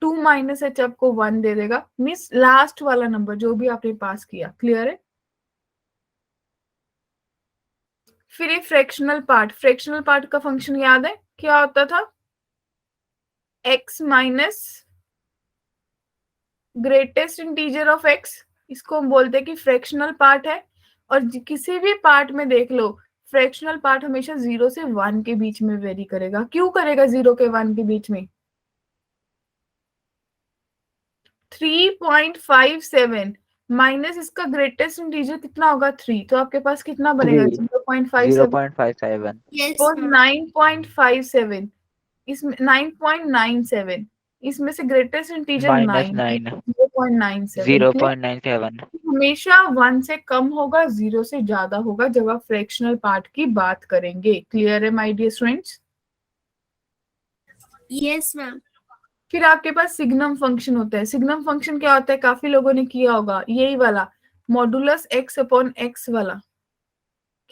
2 माइनस एच आपको 1 दे देगा, मीन्स लास्ट वाला नंबर जो भी आपने पास किया। क्लियर है? फिर ये फ्रैक्शनल पार्ट का फंक्शन याद है क्या होता था? x minus greatest integer of x, इसको हम बोलते हैं कि फ्रैक्शनल पार्ट है। और किसी भी पार्ट में देख लो फ्रैक्शनल पार्ट हमेशा 0 से 1 के बीच में वेरी करेगा। क्यों करेगा 0 के 1 के बीच में? 3.57 माइनस इसका ग्रेटेस्ट इंटीजर कितना होगा 3, तो आपके पास कितना बनेगा 3 0.57 0.57 यस और 9.57 इसमें 9.97 इसमें से ग्रेटेस्ट इंटीजर -9 0.97। 0.97 हमेशा 1 से कम होगा 0 से ज्यादा होगा जब आप फ्रैक्शनल पार्ट की बात करेंगे। क्लियर है my dear students? Yes ma'am. फिर आपके पास सिग्नम फंक्शन होता है। सिग्नम फंक्शन क्या होता है? काफी लोगों ने किया होगा यही वाला मॉडुलस x अपॉन x वाला,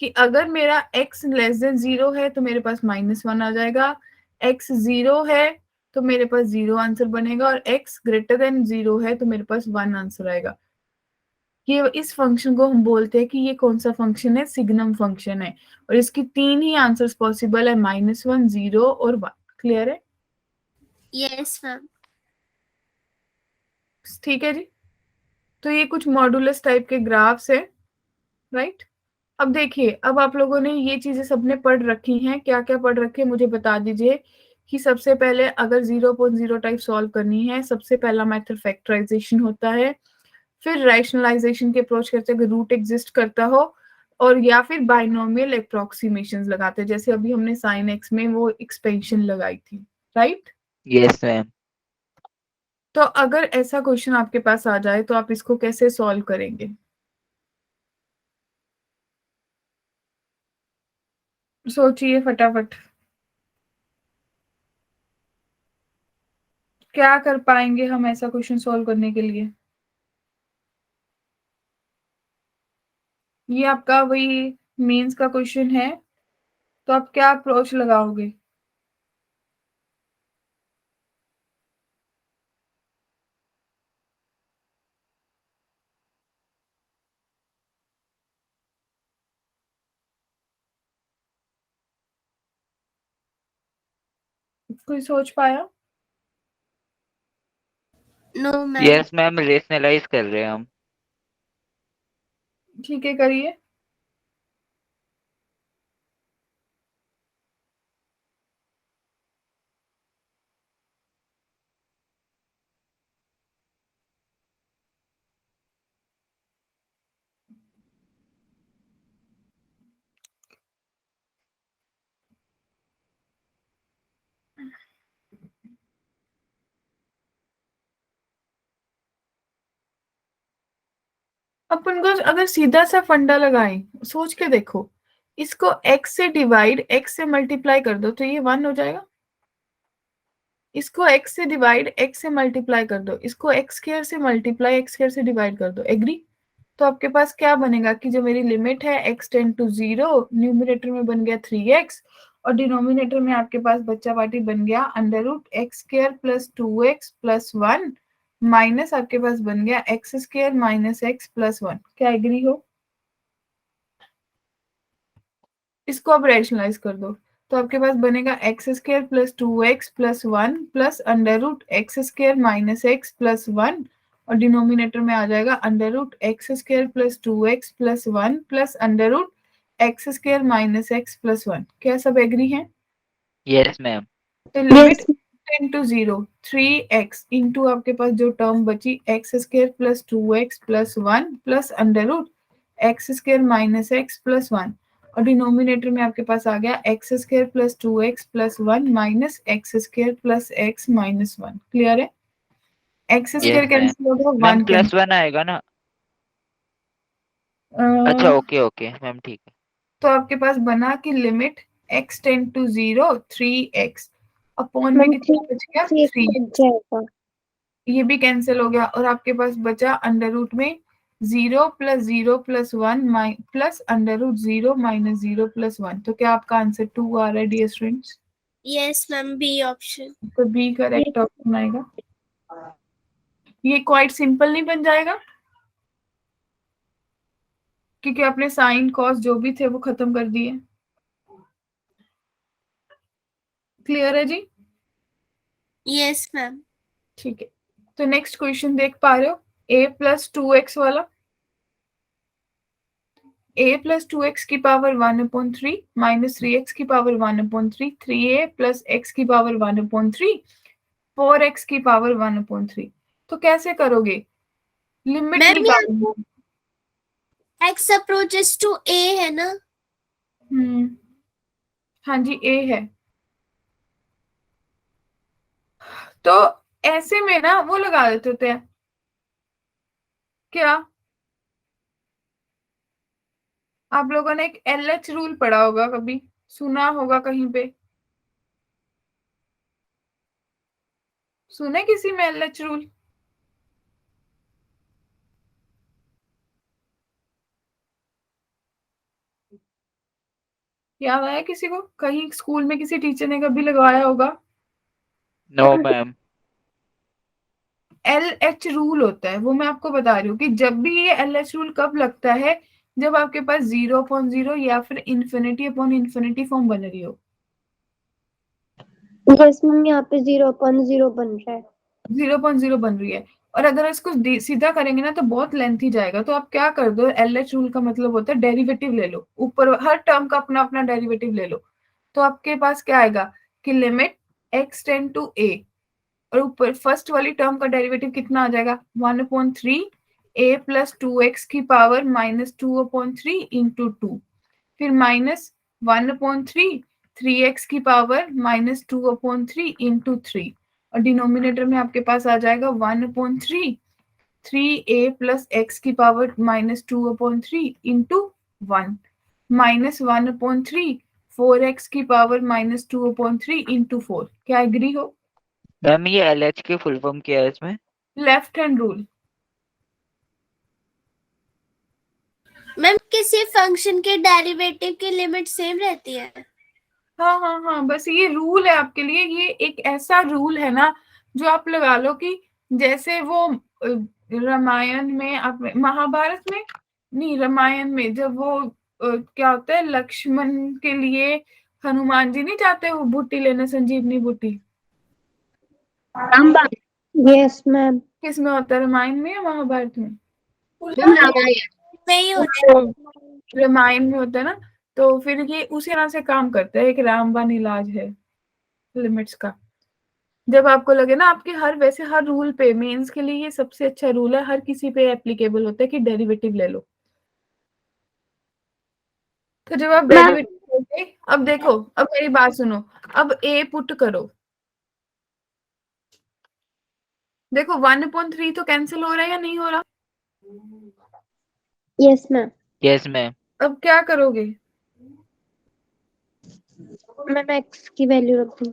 कि अगर मेरा x लेस देन 0 है तो मेरे पास -1 आ जाएगा, x 0 है तो मेरे पास 0 आंसर बनेगा, और x ग्रेटर देन 0 है तो मेरे पास 1 आंसर आएगा। ये इस फंक्शन को हम बोलते हैं कि ये कौन सा फंक्शन है? सिग्नम फंक्शन है। और इसकी 3 ही आंसर्स पॉसिबल है, -1, 0 और 1। क्लियर है? Yes ma'am. ठीक है जी। तो ये कुछ मॉडुलस टाइप के ग्राफ्स है, राइट? अब देखिए, अब आप लोगों ने ये चीजें सबने पढ़ रखी हैं, क्या क्या पढ़ रखे हैं मुझे बता दीजिए। कि सबसे पहले अगर 0.0 टाइप सॉल्व करनी है, सबसे पहला मेथड फैक्टराइजेशन होता है, फिर रैशनलाइजेशन के अप्रोच करते हैं रूट एग्जिस्ट करता हो, और या फिर बाइनोमियल अप्रोक्सीमेशंस लगाते हैं, जैसे अभी हमने साइन एक्स में वो एक्सपेंशन लगाई थी, राइट? Yes ma'am. तो अगर ऐसा क्वेश्चन आपके पास आ जाए तो आप इसको कैसे सॉल्व करेंगे? सोचिए फटाफट, क्या कर पाएंगे हम ऐसा क्वेश्चन सॉल्व करने के लिए? ये आपका वही मेंस का क्वेश्चन है, तो आप क्या अप्रोच लगाओगे? कोई सोच पाया? No ma'am. Yes ma'am, rationalise कर रहे हैं हम। ठीक है, करिए। अपन को अगर सीधा सा फंडा लगाएं, सोच के देखो, इसको x से डिवाइड x से मल्टीप्लाई कर दो तो ये 1 हो जाएगा। इसको x से डिवाइड x से मल्टीप्लाई कर दो, इसको x स्क्वायर से मल्टीप्लाई x स्क्वायर से डिवाइड कर दो, एग्री? तो आपके पास क्या बनेगा कि जो मेरी लिमिट है x टेंड टू 0, न्यूमरेटर में बन गया 3x और डिनोमिनेटर में आपके पास बच्चा पार्टी बन गया under root x square plus 2x plus 1 minus आपके पास बन गया x square minus x plus 1। क्या एग्री हो? इसको आप रैशनलाइज कर दो तो आपके पास बनेगा x square plus 2x plus 1 plus under root x square minus x plus 1 और डिनोमिनेटर में आ जाएगा under root x square plus 2x plus 1 plus under root x square minus x plus 1। क्या सब एग्री हैं? Yes ma'am. तो limit tend to 0 3x into आपके पास जो टर्म बची x square plus 2x plus 1 plus under root x square minus x plus 1 और डिनोमिनेटर में आपके पास आ गया x square plus 2x plus 1 minus x square plus x minus 1। Clear है? X square yes ma'am. Cancel होगा, मैम 1 +1 आएगा ना? अच्छा कैंसिल। ओके ओके मैम, ठीक है। तो आपके पास बना कि limit x tend to 0 3x upon में मैम कितना बच गया 3, बच जाएगा। ये भी कैंसिल हो गया और आपके पास बचा अंडर रूट में 0 + 0 + 1 प्लस अंडर रूट 0 - 0 + 1। तो क्या आपका आंसर 2 आ रहा है dear students? Yes ma'am, B option. तो बी करेक्ट ऑप्शन आएगा। ये क्वाइट सिंपल नहीं बन जाएगा क्योंकि आपने साइन कॉस जो भी थे वो खत्म कर दिए। क्लियर है जी? Yes ma'am. ठीक है, तो नेक्स्ट क्वेश्चन देख पा रहे हो, a + 2x वाला। a + 2x की पावर 1/3 - 3x की पावर 1/3 3a + x की पावर 1/3 4x की पावर 1/3। तो कैसे करोगे? लिमिट मैम यहाँ निकालो। x अप्रोचेस टू a है ना? हाँ जी, a है। तो ऐसे में ना वो लगा देते होते हैं क्या, आप लोगों ने एक LH रूल पढ़ा होगा, कभी सुना होगा कहीं पे? सुने किसी में LH रूल? याद आया किसी को? कहीं स्कूल में किसी टीचर ने कभी लगवाया होगा? No ma'am. LH रूल होता है, वो मैं आपको बता रही हूँ कि जब भी ये LH रूल कब लगता है, जब आपके पास 0/0 या फिर ∞/∞ फॉर्म बन रही हो। यस मैम, यहाँ पे 0/0 बन रहा है। 0/0 बन रही है और अगर इसको सीधा करेंगे ना तो बहुत लेंथी जाएगा। तो आप क्या कर दो, LH रूल का मतलब होता है डेरिवेटिव ले लो, ऊपर हर टर्म का अपना अपना डेरिवेटिव ले लो। तो आपके पास क्या आएगा कि limit x tend to a और ऊपर फर्स्ट वाली टर्म का डेरिवेटिव कितना आ जाएगा 1/3 a + 2x की पावर -2/3 इंटू 2, फिर -1/3 3x की पावर -2/3 इंटू 3 और डिनोमिनेटर में आपके पास आ जाएगा 1/3 3a + x की पावर -2/3 इंटू 1 -1/3 4x की पावर -2/3 इंटू 4। क्या एग्री हो? मैम ये LH की फुल फॉर्म क्या है इसमें? Left hand rule. मैम किसी फंक्शन के डेरिवेटिव की लिमिट सेम रहती है? हाँ हाँ हाँ, बस ये रूल है आपके लिए, ये एक ऐसा रूल है ना जो आप लगा लो कि जैसे वो रामायण में, आप महाभारत में नहीं, रामायण में जब वो क्या होता है, लक्ष्मण के लिए हनुमान जी नहीं जाते वो बूटी लेने, संजीवनी बूटी। Yes ma'am. किस में होता है, रामायण में या महाभारत में? वही होता है। रामायण में होता है ना। तो फिर ये उसी तरह से काम करता है, एक रामबाण इलाज है लिमिट्स का। जब आपको लगे ना आपके हर, वैसे हर रूल पे, मेंस के लिए ये सबसे अच्छा रूल है, हर किसी पे एप्लीकेबल होता है कि डेरिवेटिव ले लो। तो जब आप डेरिवेटिव लोगे, अब देखो, अब मेरी बात सुनो, अब a पुट करो, देखो 1/3 तो कैंसिल हो रहा है या नहीं हो रहा? Yes ma'am. Yes ma'am. अब क्या करोगे? मैम x की वैल्यू रख दूँ।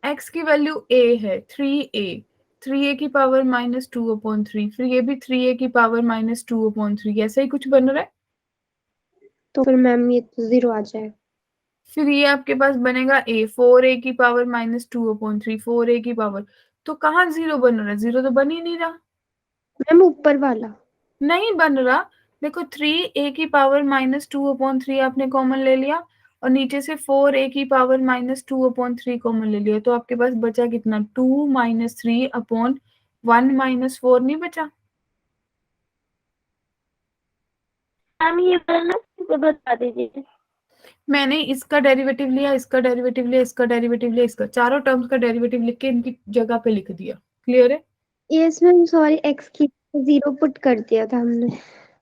x की वैल्यू a है 3a, 3a की पावर -2/3, फिर ये भी 3a की पावर -2/3, ऐसा ही कुछ बन रहा है। तो फिर मैम ये तो 0 आ जाएगा। फिर ये आपके पास बनेगा a 4a की पावर -2/3 4a की पावर। तो कहाँ 0 बन रहा है? 0 तो बन ही नहीं रहा। मैम ऊपर वाला। नहीं बन रहा। देखो 3a की पावर -2/3 आपने कॉमन ले लिया और नीचे से 4a की पावर -2/3 कॉमन ले लिया, तो आपके पास बचा कितना 2 - 3/1 - 4 नहीं बचा। मैम ये वाला मुझे बता दीजिए। मैंने इसका डेरिवेटिव लिया, इसका डेरिवेटिव लिया, इसका डेरिवेटिव लिया, इसका, चारों टर्म्स का डेरिवेटिव लिख के इनकी जगह पे लिख दिया। क्लियर है? यस मैम, सॉरी x की 0 पुट कर दिया था हमने।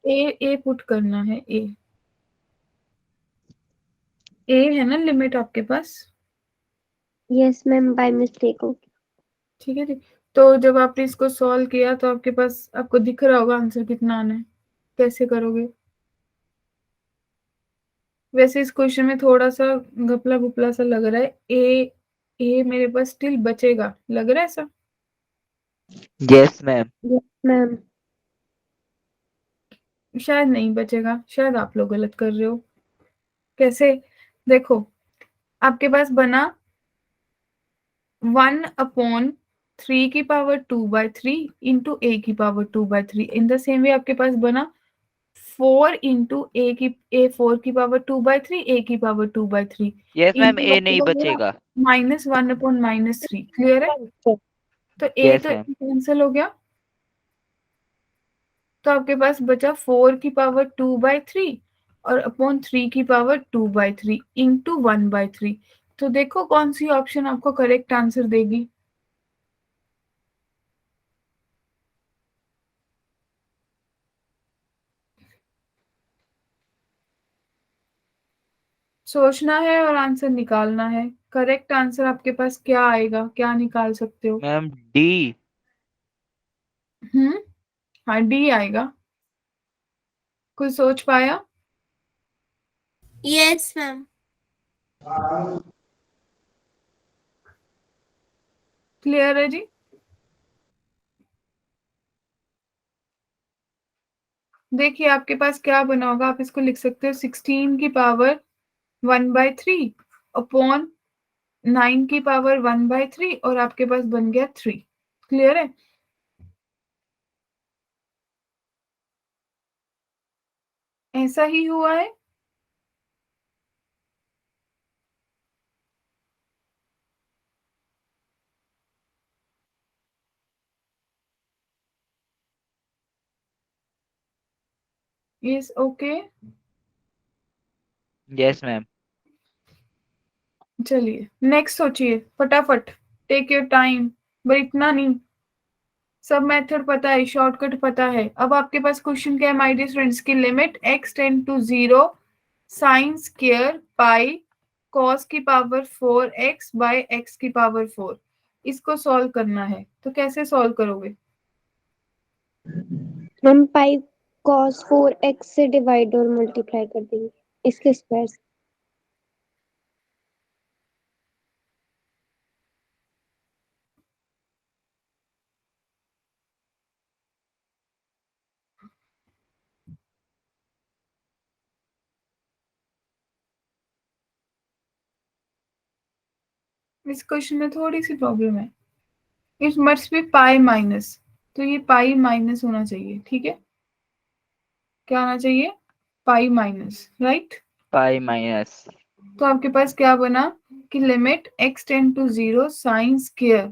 ए पुट करना है, ए है ना लिमिट आपके पास। यस मैम, बाय मिस्टेक हो गया। ठीक है जी। तो जब आपने इसको सॉल्व किया तो आपके पास, आपको दिख रहा होगा आंसर कितना आना है। कैसे करोगे? वैसे इस क्वेश्चन में थोड़ा सा घपला घुपला सा लग रहा है। ए मेरे पास स्टिल बचेगा, लग रहा है ऐसा? Yes ma'am. Yes ma'am. शायद नहीं बचेगा, शायद आप लोग गलत कर रहे हो। कैसे? देखो, आपके पास बना 1/3 इंटू ए की पावर 2/3। इन द सेम वे आपके पास बना 4 इंटू ए 4 की पावर 2/3 ए की पावर 2/3 यस मैम, इंटू ए नहीं बचेगा। -1/-3। क्लियर है? तो ए यस तो मैम। कैंसिल हो गया, तो आपके पास बचा 4 की पावर 2/3 और अपॉन 3 की पावर 2/3 इंटू 1/3। तो देखो कौन सी ऑप्शन आपको करेक्ट आंसर देगी। सोचना है और आंसर निकालना है। करेक्ट आंसर आपके पास क्या आएगा, क्या निकाल सकते हो? Ma'am D. हाँ, डी आएगा। कोई सोच पाया? Yes ma'am. क्लियर है जी? देखिए आपके पास क्या बना होगा, आप इसको लिख सकते हो 16 की पावर 1/3 अपॉन 9 की पावर 1/3 और आपके पास बन गया 3। क्लियर है? ऐसा ही हुआ है। Is okay. Yes ma'am. चलिए नेक्स्ट सोचिए फटाफट, टेक योर टाइम, पर इतना नहीं, सब मेथड पता है, शॉर्टकट पता है। अब आपके पास क्वेश्चन क्या है माय डियर फ्रेंड्स की limit x tend to 0 sine square pi cos की पावर 4x बाय x की पावर 4। इसको सॉल्व करना है, तो कैसे सॉल्व करोगे? हम पाई cos 4x से डिवाइड और मल्टीप्लाई कर देंगे इसके स्क्वायर से। इस क्वेश्चन में थोड़ी सी प्रॉब्लम है। It must be pi minus, तो ये पाई माइनस होना चाहिए। ठीक है, क्या होना चाहिए? Pi minus, right? Pi minus. तो आपके पास क्या बना कि limit x tend to 0 sine square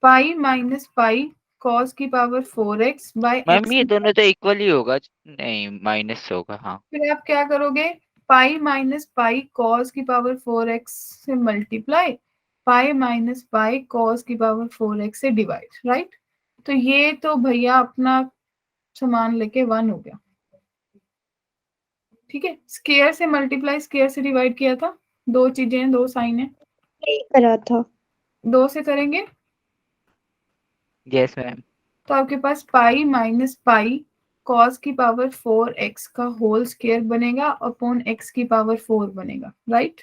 pi minus pi cos की power 4x by ma'am x। ये दोनों तो इक्वल ही होगा, नहीं माइनस होगा। हाँ। फिर आप क्या करोगे? पाई माइनस पाई cos की पावर 4x से मल्टीप्लाई, पाई माइनस पाई cos की पावर 4x से डिवाइड, राइट? तो ये तो भैया अपना सामान लेके 1 हो गया। ठीक है, स्क्वायर से मल्टीप्लाई स्क्वायर से डिवाइड किया था, दो चीजें हैं, दो साइन है, करा था। 2 से करेंगे यस मैम। तो आपके पास पाई माइनस पाई cos की पावर 4x का होल स्क्वायर बनेगा अपॉन x की पावर 4 बनेगा, राइट?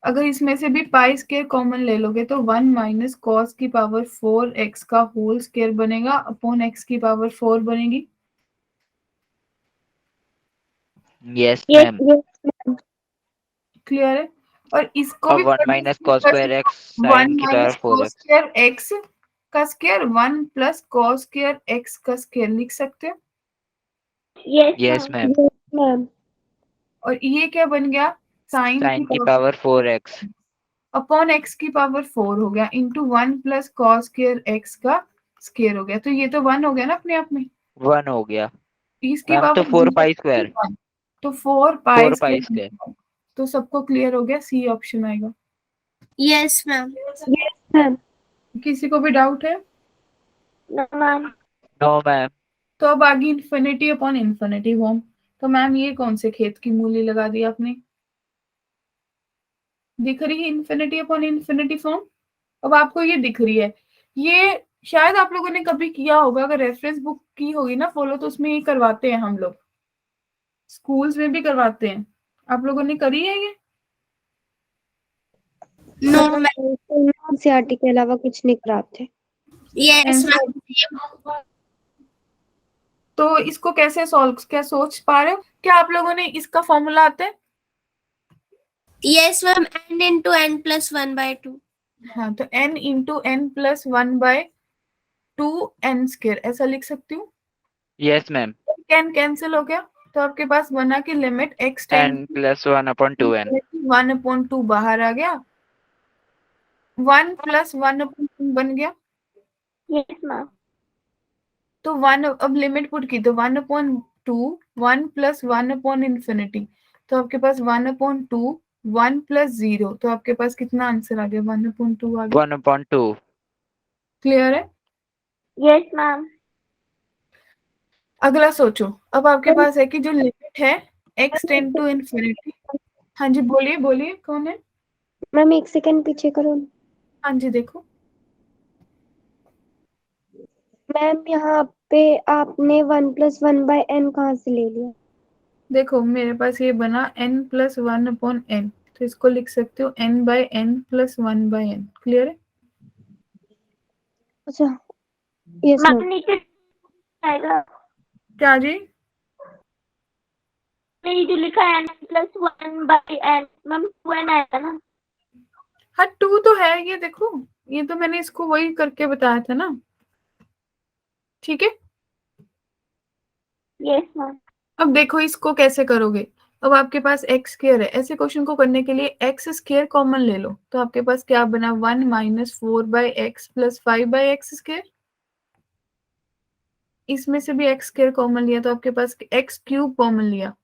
अगर इसमें से भी पाई स्क्वायर कॉमन ले लोगे तो 1 माइनस cos की पावर 4x का होल स्क्वायर बनेगा अपॉन x की पावर 4 बनेगी। Yes yes ma'am. Ma'am. Clear है? और इसको और भी 1 minus cos square x 1 sine की power minus 4 cos x. Square x का square 1 plus cos square x का स्क्वायर लिख सकते हो। Yes ma'am. Yes ma'am. और ये क्या बन गया? साइन की साइन की power power 4 x. Upon x की पावर 4 हो गया into 1 plus cos square x का स्क्वायर हो गया। तो ये तो 1 हो गया ना अपने आप में, 1 हो गया। इसकी मैम तो पावर 4 0 पाई स्क्वायर। 1, तो 4 पाई 4 पाई स्क्वायर। स्क्वायर। तो सबको क्लियर हो गया, सी ऑप्शन आएगा। Yes ma'am. Yes ma'am. किसी को भी डाउट है? No ma'am. No ma'am. तो अब आगे इन्फिनिटी अपॉन इन्फिनिटी फॉर्म। तो मैम ये कौन से खेत की मूली लगा दी आपने? दिख रही है इन्फिनिटी अपॉन इन्फिनिटी फॉर्म? अब आपको ये दिख रही है, ये शायद आप लोगों ने कभी किया होगा, अगर रेफरेंस बुक की होगी ना फॉलो तो उसमें ये करवाते हैं हम लोग। स्कूल्स में भी करवाते हैं, आप लोगों ने करी है ये? नो एनसीईआरटी के अलावा कुछ नहीं कराते। Yes ma'am. तो इसको कैसे सॉल्व, क्या सोच पा रहे हो? क्या आप लोगों ने इसका फॉर्मूला आता है? Yes ma'am, n into n plus 1/2। हाँ, तो n into n plus 1/2 n square ऐसा लिख सकती हूँ। Yes ma'am. n कैंसिल हो गया, तो आपके पास बना की limit x n plus 1/2n। 1/2 बाहर आ गया, 1 प्लस 1/2 बन गया। Yes ma'am. तो 1 अब लिमिट पुट की तो 1/2 1 प्लस 1/∞, तो आपके पास 1/2 1 प्लस 0, तो आपके पास कितना आंसर आ गया? 1/2 आ गया। 1/2। क्लियर है? Yes ma'am. अगला सोचो, अब आपके पास है कि जो लिमिट है x टेंड टू इन्फिनिटी। हाँ जी, बोलिए बोलिए, कौन है? मैम 1 सेकंड पीछे करो। हाँ जी, देखो मैम यहाँ पे आपने 1 + 1/n कहाँ से ले लिया? देखो, मेरे पास ये बना n प्लस 1/n, तो इसको लिख सकते हो n/n प्लस 1/n। क्लियर है? अच्छा, यस मैम। नीचे आएगा क्या जी? ये जो लिखा है n + 1/n, मैम 2n आएगा ना? हाँ, 2 तो है, ये देखो, ये तो मैंने इसको वही करके बताया था ना। ठीक है, यस मैम। अब देखो इसको कैसे करोगे। अब आपके पास एक्स स्क्वायर है, ऐसे क्वेश्चन को करने के लिए एक्स स्क्वायर कॉमन ले लो, तो आपके पास क्या बना? 1 - 4/x प्लस 5/x स्क्वायर। इसमें से भी एक्स स्क्वायर कॉमन लिया, तो आपके पास एक्स क्यूब कॉमन लिया,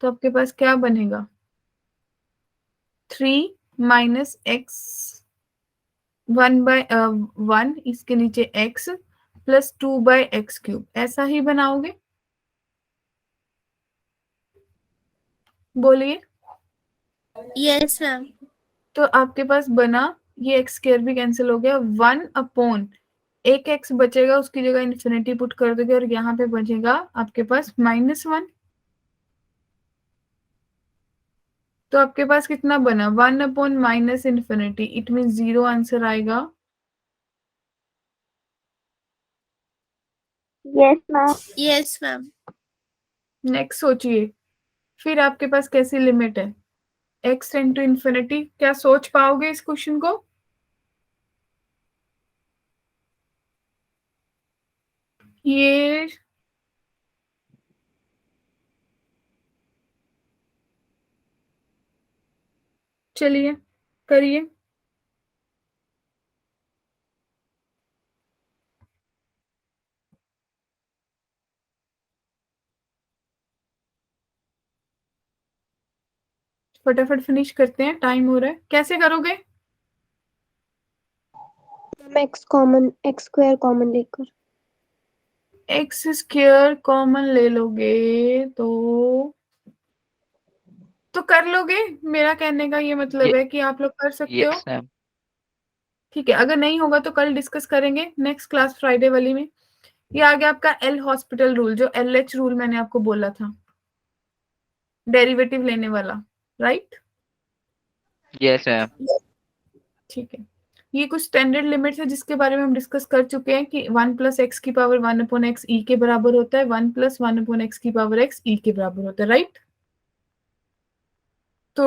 तो आपके पास क्या बनेगा? 3 - x 1/1, इसके नीचे x प्लस 2/x क्यूब, ऐसा ही बनाओगे? बोलिए। Yes ma'am. तो आपके पास बना, ये एक्स स्क्वायर भी कैंसिल हो गया, 1/, एक एक्स बचेगा, उसकी जगह इन्फिनिटी पुट कर दोगे, और यहाँ पे बचेगा आपके पास -1। तो आपके पास कितना बना? 1/-∞, इट मीन 0 आंसर आएगा। Yes ma'am. Yes ma'am. Next सोचिए, फिर आपके पास कैसी लिमिट है? x टेंड टू इन्फिनिटी, क्या सोच पाओगे इस क्वेश्चन को? ये चलिए करिए। फटाफट फिनिश करते हैं, टाइम हो रहा है। कैसे करोगे? x स्क्वायर कॉमन लेकर। एक्स स्क्वायर कॉमन ले लोगे तो कर लोगे। मेरा कहने का ये मतलब है कि आप लोग कर सकते हो। Yes ma'am. ठीक है, अगर नहीं होगा तो कल डिस्कस करेंगे नेक्स्ट क्लास फ्राइडे वाली में। ये आ गया आपका एल हॉस्पिटल रूल, जो LH रूल मैंने आपको बोला था, डेरिवेटिव लेने वाला, राइट? Yes ma'am. ठीक है, ये कुछ स्टैंडर्ड लिमिट्स है जिसके बारे में हम डिस्कस कर चुके हैं कि 1 + x की पावर 1/x e के बराबर होता है, 1 + 1/x की पावर x e के बराबर होता है, राइट? तो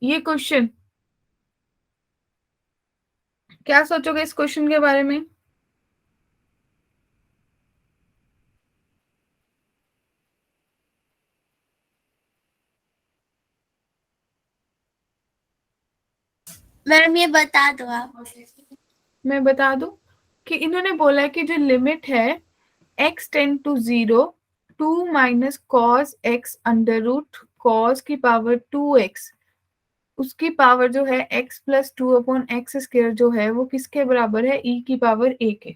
ये क्वेश्चन, क्या सोचोगे इस क्वेश्चन के बारे में? मैम ये बता दो आप। मैं बता दूं कि इन्होंने बोला है कि जो लिमिट है x tend to 0, 2 - cos x √ cos की पावर 2x, उसकी पावर जो है x प्लस 2/x स्क्वायर जो है वो किसके बराबर है? e की पावर a के।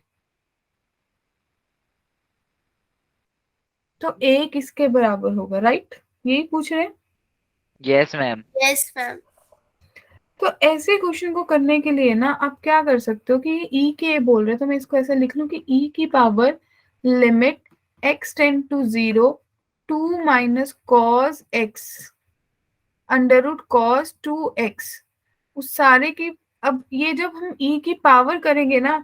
तो a किसके बराबर होगा, राइट? यही पूछ रहे हैं। Yes ma'am. Yes ma'am. तो ऐसे क्वेश्चन को करने के लिए ना आप क्या कर सकते हो कि ये e के बोल रहे हैं, तो मैं इसको ऐसा लिख लूं कि e की power limit x tend to 0, 2 minus cos x under root cos 2x, उस सारे की, अब ये जब हम e की पावर करेंगे ना,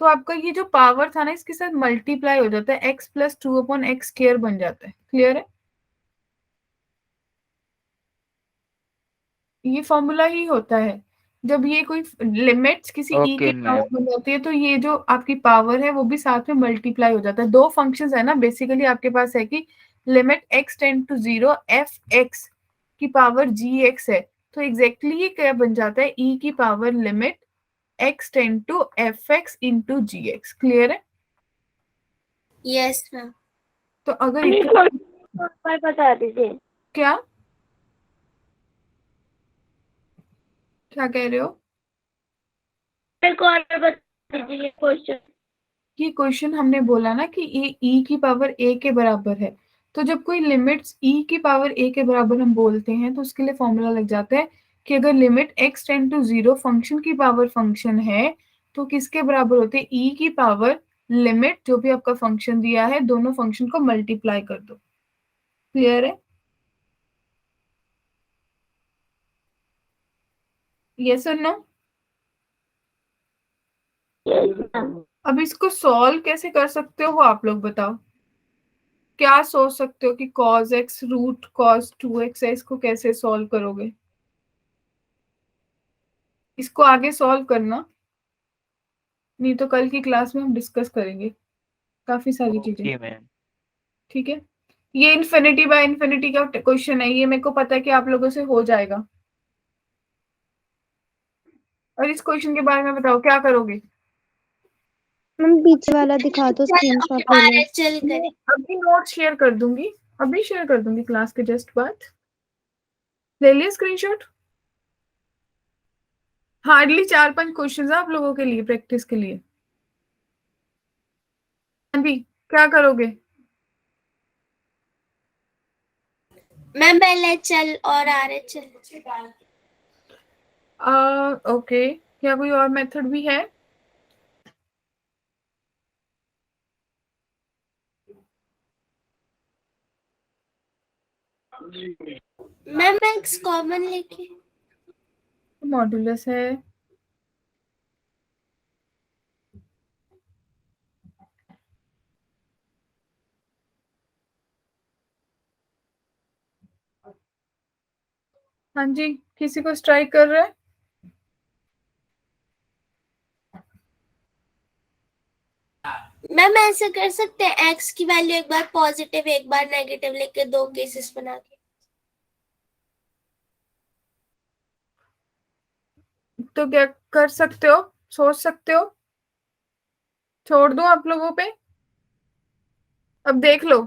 तो आपका ये जो पावर था ना इसके साथ मल्टीप्लाई हो जाता है, x प्लस 2/x² बन जाता है। क्लियर है? ये फॉर्मूला ही होता है जब ये कोई लिमिट्स किसी e ओके की पावर मैम। बन जाती है, तो ये जो आपकी पावर है वो भी साथ में मल्टीप्लाई हो जाता है। दो फंक्शंस है ना बेसिकली आपके पास, है कि limit x tend to 0 f(x) की पावर gx है, तो एग्जैक्टली ये क्या बन जाता है, e की power limit x tend to fx into gx। Clear है? Yes ma'am. तो अगर बता दीजिए। क्या क्या कह रहे हो? मेरे को और बता दीजिए क्वेश्चन। ये क्वेश्चन हमने बोला ना कि ये e की पावर a के बराबर है, तो जब कोई लिमिट्स e की पावर a के बराबर हम बोलते हैं तो उसके लिए फॉर्मूला लग जाता है कि अगर limit x tend to 0 function की पावर फंक्शन है, तो किसके बराबर होते हैं, e की पावर लिमिट जो भी आपका फंक्शन दिया है, दोनों फंक्शन को मल्टीप्लाई कर दो। क्लियर है? यस और नो? अब इसको सॉल्व कैसे कर सकते हो वो आप लोग बताओ। क्या सोच सकते हो कि cos x root cos 2x है, इसको कैसे सॉल्व करोगे? इसको आगे सॉल्व करना, नहीं तो कल की क्लास में हम डिस्कस करेंगे काफी सारी चीजें। Okay ma'am. ठीक है? ये इन्फिनिटी बाय इन्फिनिटी का क्वेश्चन है, ये मेरे को पता है कि आप लोगों से हो जाएगा। और इस क्वेश्चन के बारे में बताओ क्या करोगे? मैम पीछे वाला दिखा दो, स्क्रीनशॉट ले लो। चल मैं करें। अभी नोट शेयर कर दूंगी, अभी शेयर कर दूंगी क्लास के जस्ट बाद। ले लिया स्क्रीनशॉट? हार्डली 4-5 क्वेश्चन आप लोगों के लिए प्रैक्टिस के लिए। हाँ जी, क्या करोगे? मैम पहले चल और आर चल। ओके, क्या कोई और मेथड भी है? मैम एक्स कॉमन लेके। मॉड्यूलस है, हाँ जी, किसी को स्ट्राइक कर रहा है? मैम ऐसे कर सकते हैं, एक्स की वैल्यू एक बार पॉजिटिव एक बार नेगेटिव लेके दो केसेस बना के। तो क्या कर सकते हो, सोच सकते हो? छोड़ दूं आप लोगों पे? अब देख लो,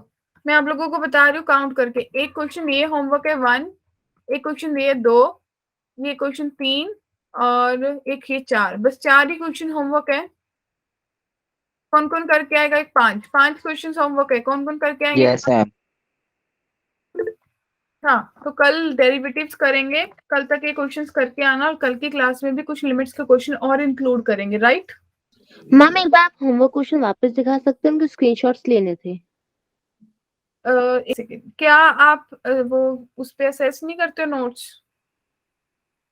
मैं आप लोगों को बता रही हूँ काउंट करके। एक क्वेश्चन ये होमवर्क है 1, एक क्वेश्चन ये 2, ये क्वेश्चन 3, और एक ये 4, बस 4 ही क्वेश्चन होमवर्क है। कौन कौन करके आएगा? एक 5 क्वेश्चन होमवर्क है, कौन कौन करके आएंगे? Yes ma'am. हाँ, तो कल डेरिवेटिव्स करेंगे, कल तक ये क्वेश्चंस करके आना, और कल की क्लास में भी कुछ लिमिट्स के क्वेश्चन और इंक्लूड करेंगे, राइट? मैम एक बार आप होमवर्क क्वेश्चन वापस दिखा सकते हैं, उनके स्क्रीनशॉट्स लेने थे। एक सेकेंड, क्या आप वो उस पे असेस नहीं करते हो नोट्स?